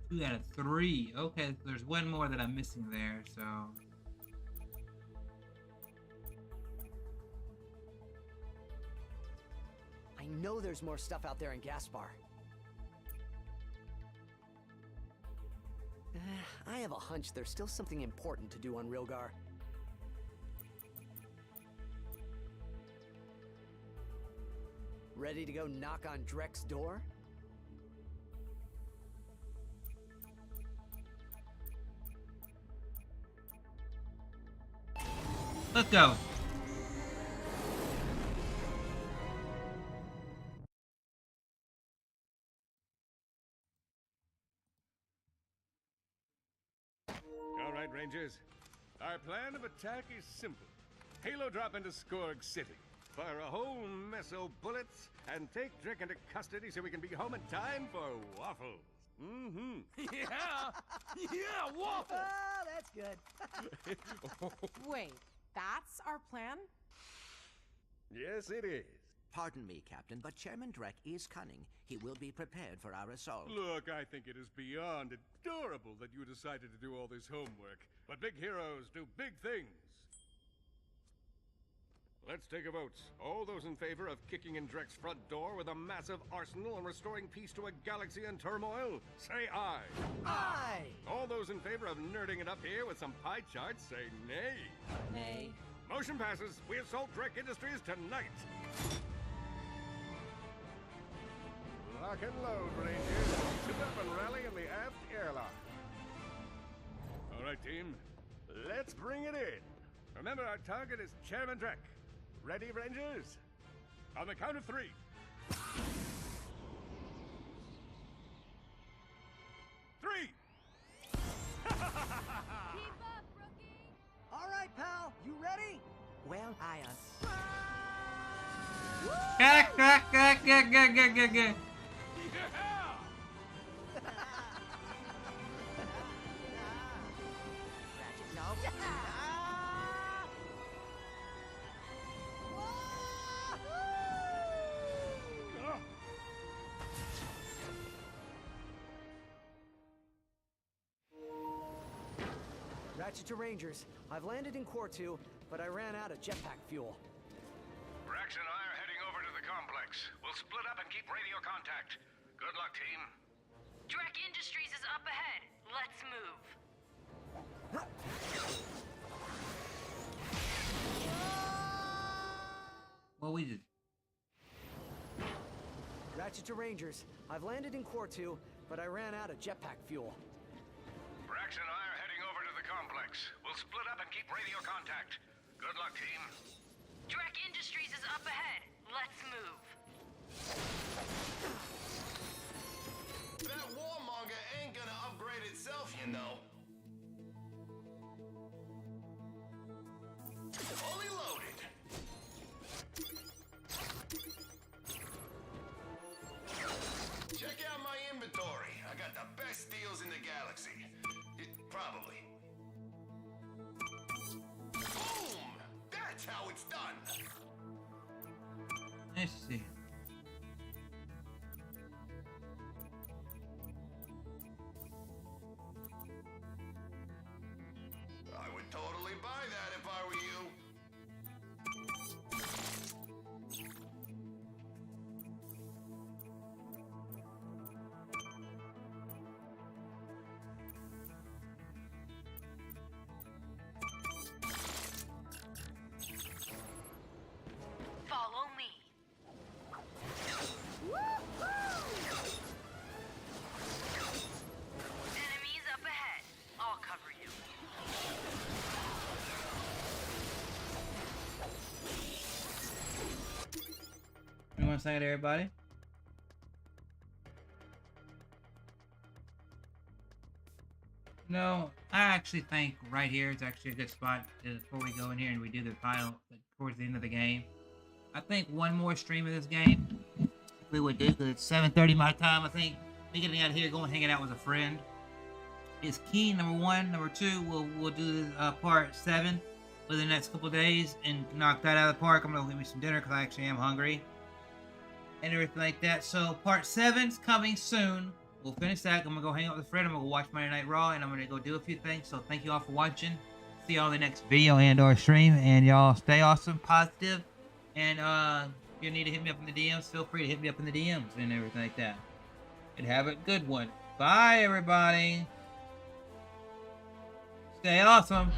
2 out of 3. Okay, there's one more that I'm missing there, so. I know there's more stuff out there in Gaspar. I have a hunch there's still something important to do on Rilgar. Ready to go knock on Drek's door? Let's go. All right, Rangers. Our plan of attack is simple. Halo drop into Skorg City. Fire a whole mess of bullets and take Drek into custody so we can be home in time for waffles. Mm-hmm. Yeah, waffle! Ah, that's good. Wait, that's our plan? Yes, it is. Pardon me, Captain, but Chairman Drek is cunning. He will be prepared for our assault. Look, I think it is beyond adorable that you decided to do all this homework. But big heroes do big things. Let's take a vote. All those in favor of kicking in Drek's front door with a massive arsenal and restoring peace to a galaxy in turmoil, say aye. Aye! All those in favor of nerding it up here with some pie charts, say nay. Nay. Motion passes. We assault Drek Industries tonight. Lock and load, Rangers. Sit up and rally in the aft airlock. All right, team. Let's bring it in. Remember, our target is Chairman Drek. Ready, Rangers? On the count of 3. Keep up, rookie! All right, pal. You ready? Well, I, Ratchet to Rangers. I've landed in Core 2, but I ran out of jetpack fuel. Brax and I are heading over to the complex. We'll split up and keep radio contact. Good luck, team. Drek Industries is up ahead. Let's move. Well, we did. Ratchet to Rangers. I've landed in Core 2, but I ran out of jetpack fuel. Brax and I are heading over to the complex. We'll split up and keep radio contact. Good luck, team. Drek Industries is up ahead. Let's move. That warmonger ain't gonna upgrade itself, you know. Fully loaded. Check out my inventory. I got the best deals in the galaxy. Probably. Boom! That's how it's done. Let's see. I would totally buy that if I were you. Follow me. Enemies up ahead. I'll cover you. You want to say it, everybody? No, I actually think right here is actually a good spot before we go in here and we do the final towards the end of the game. I think one more stream of this game we would do, because it's 7:30 my time. I think me getting out of here, going hanging out with a friend is key. Number one. Number two, we'll do part 7. within the next couple days and knock that out of the park. I'm gonna go get me some dinner because I actually am hungry and everything like that. So part 7's coming soon. We'll finish that. I'm gonna go hang out with a friend. I'm gonna go watch Monday Night Raw, and I'm gonna go do a few things. So thank you all for watching. See y'all in the next video and/or stream. And y'all stay awesome, positive, and if you need to hit me up in the DMs, feel free to hit me up in the DMs and everything like that. And have a good one. Bye, everybody. Stay awesome.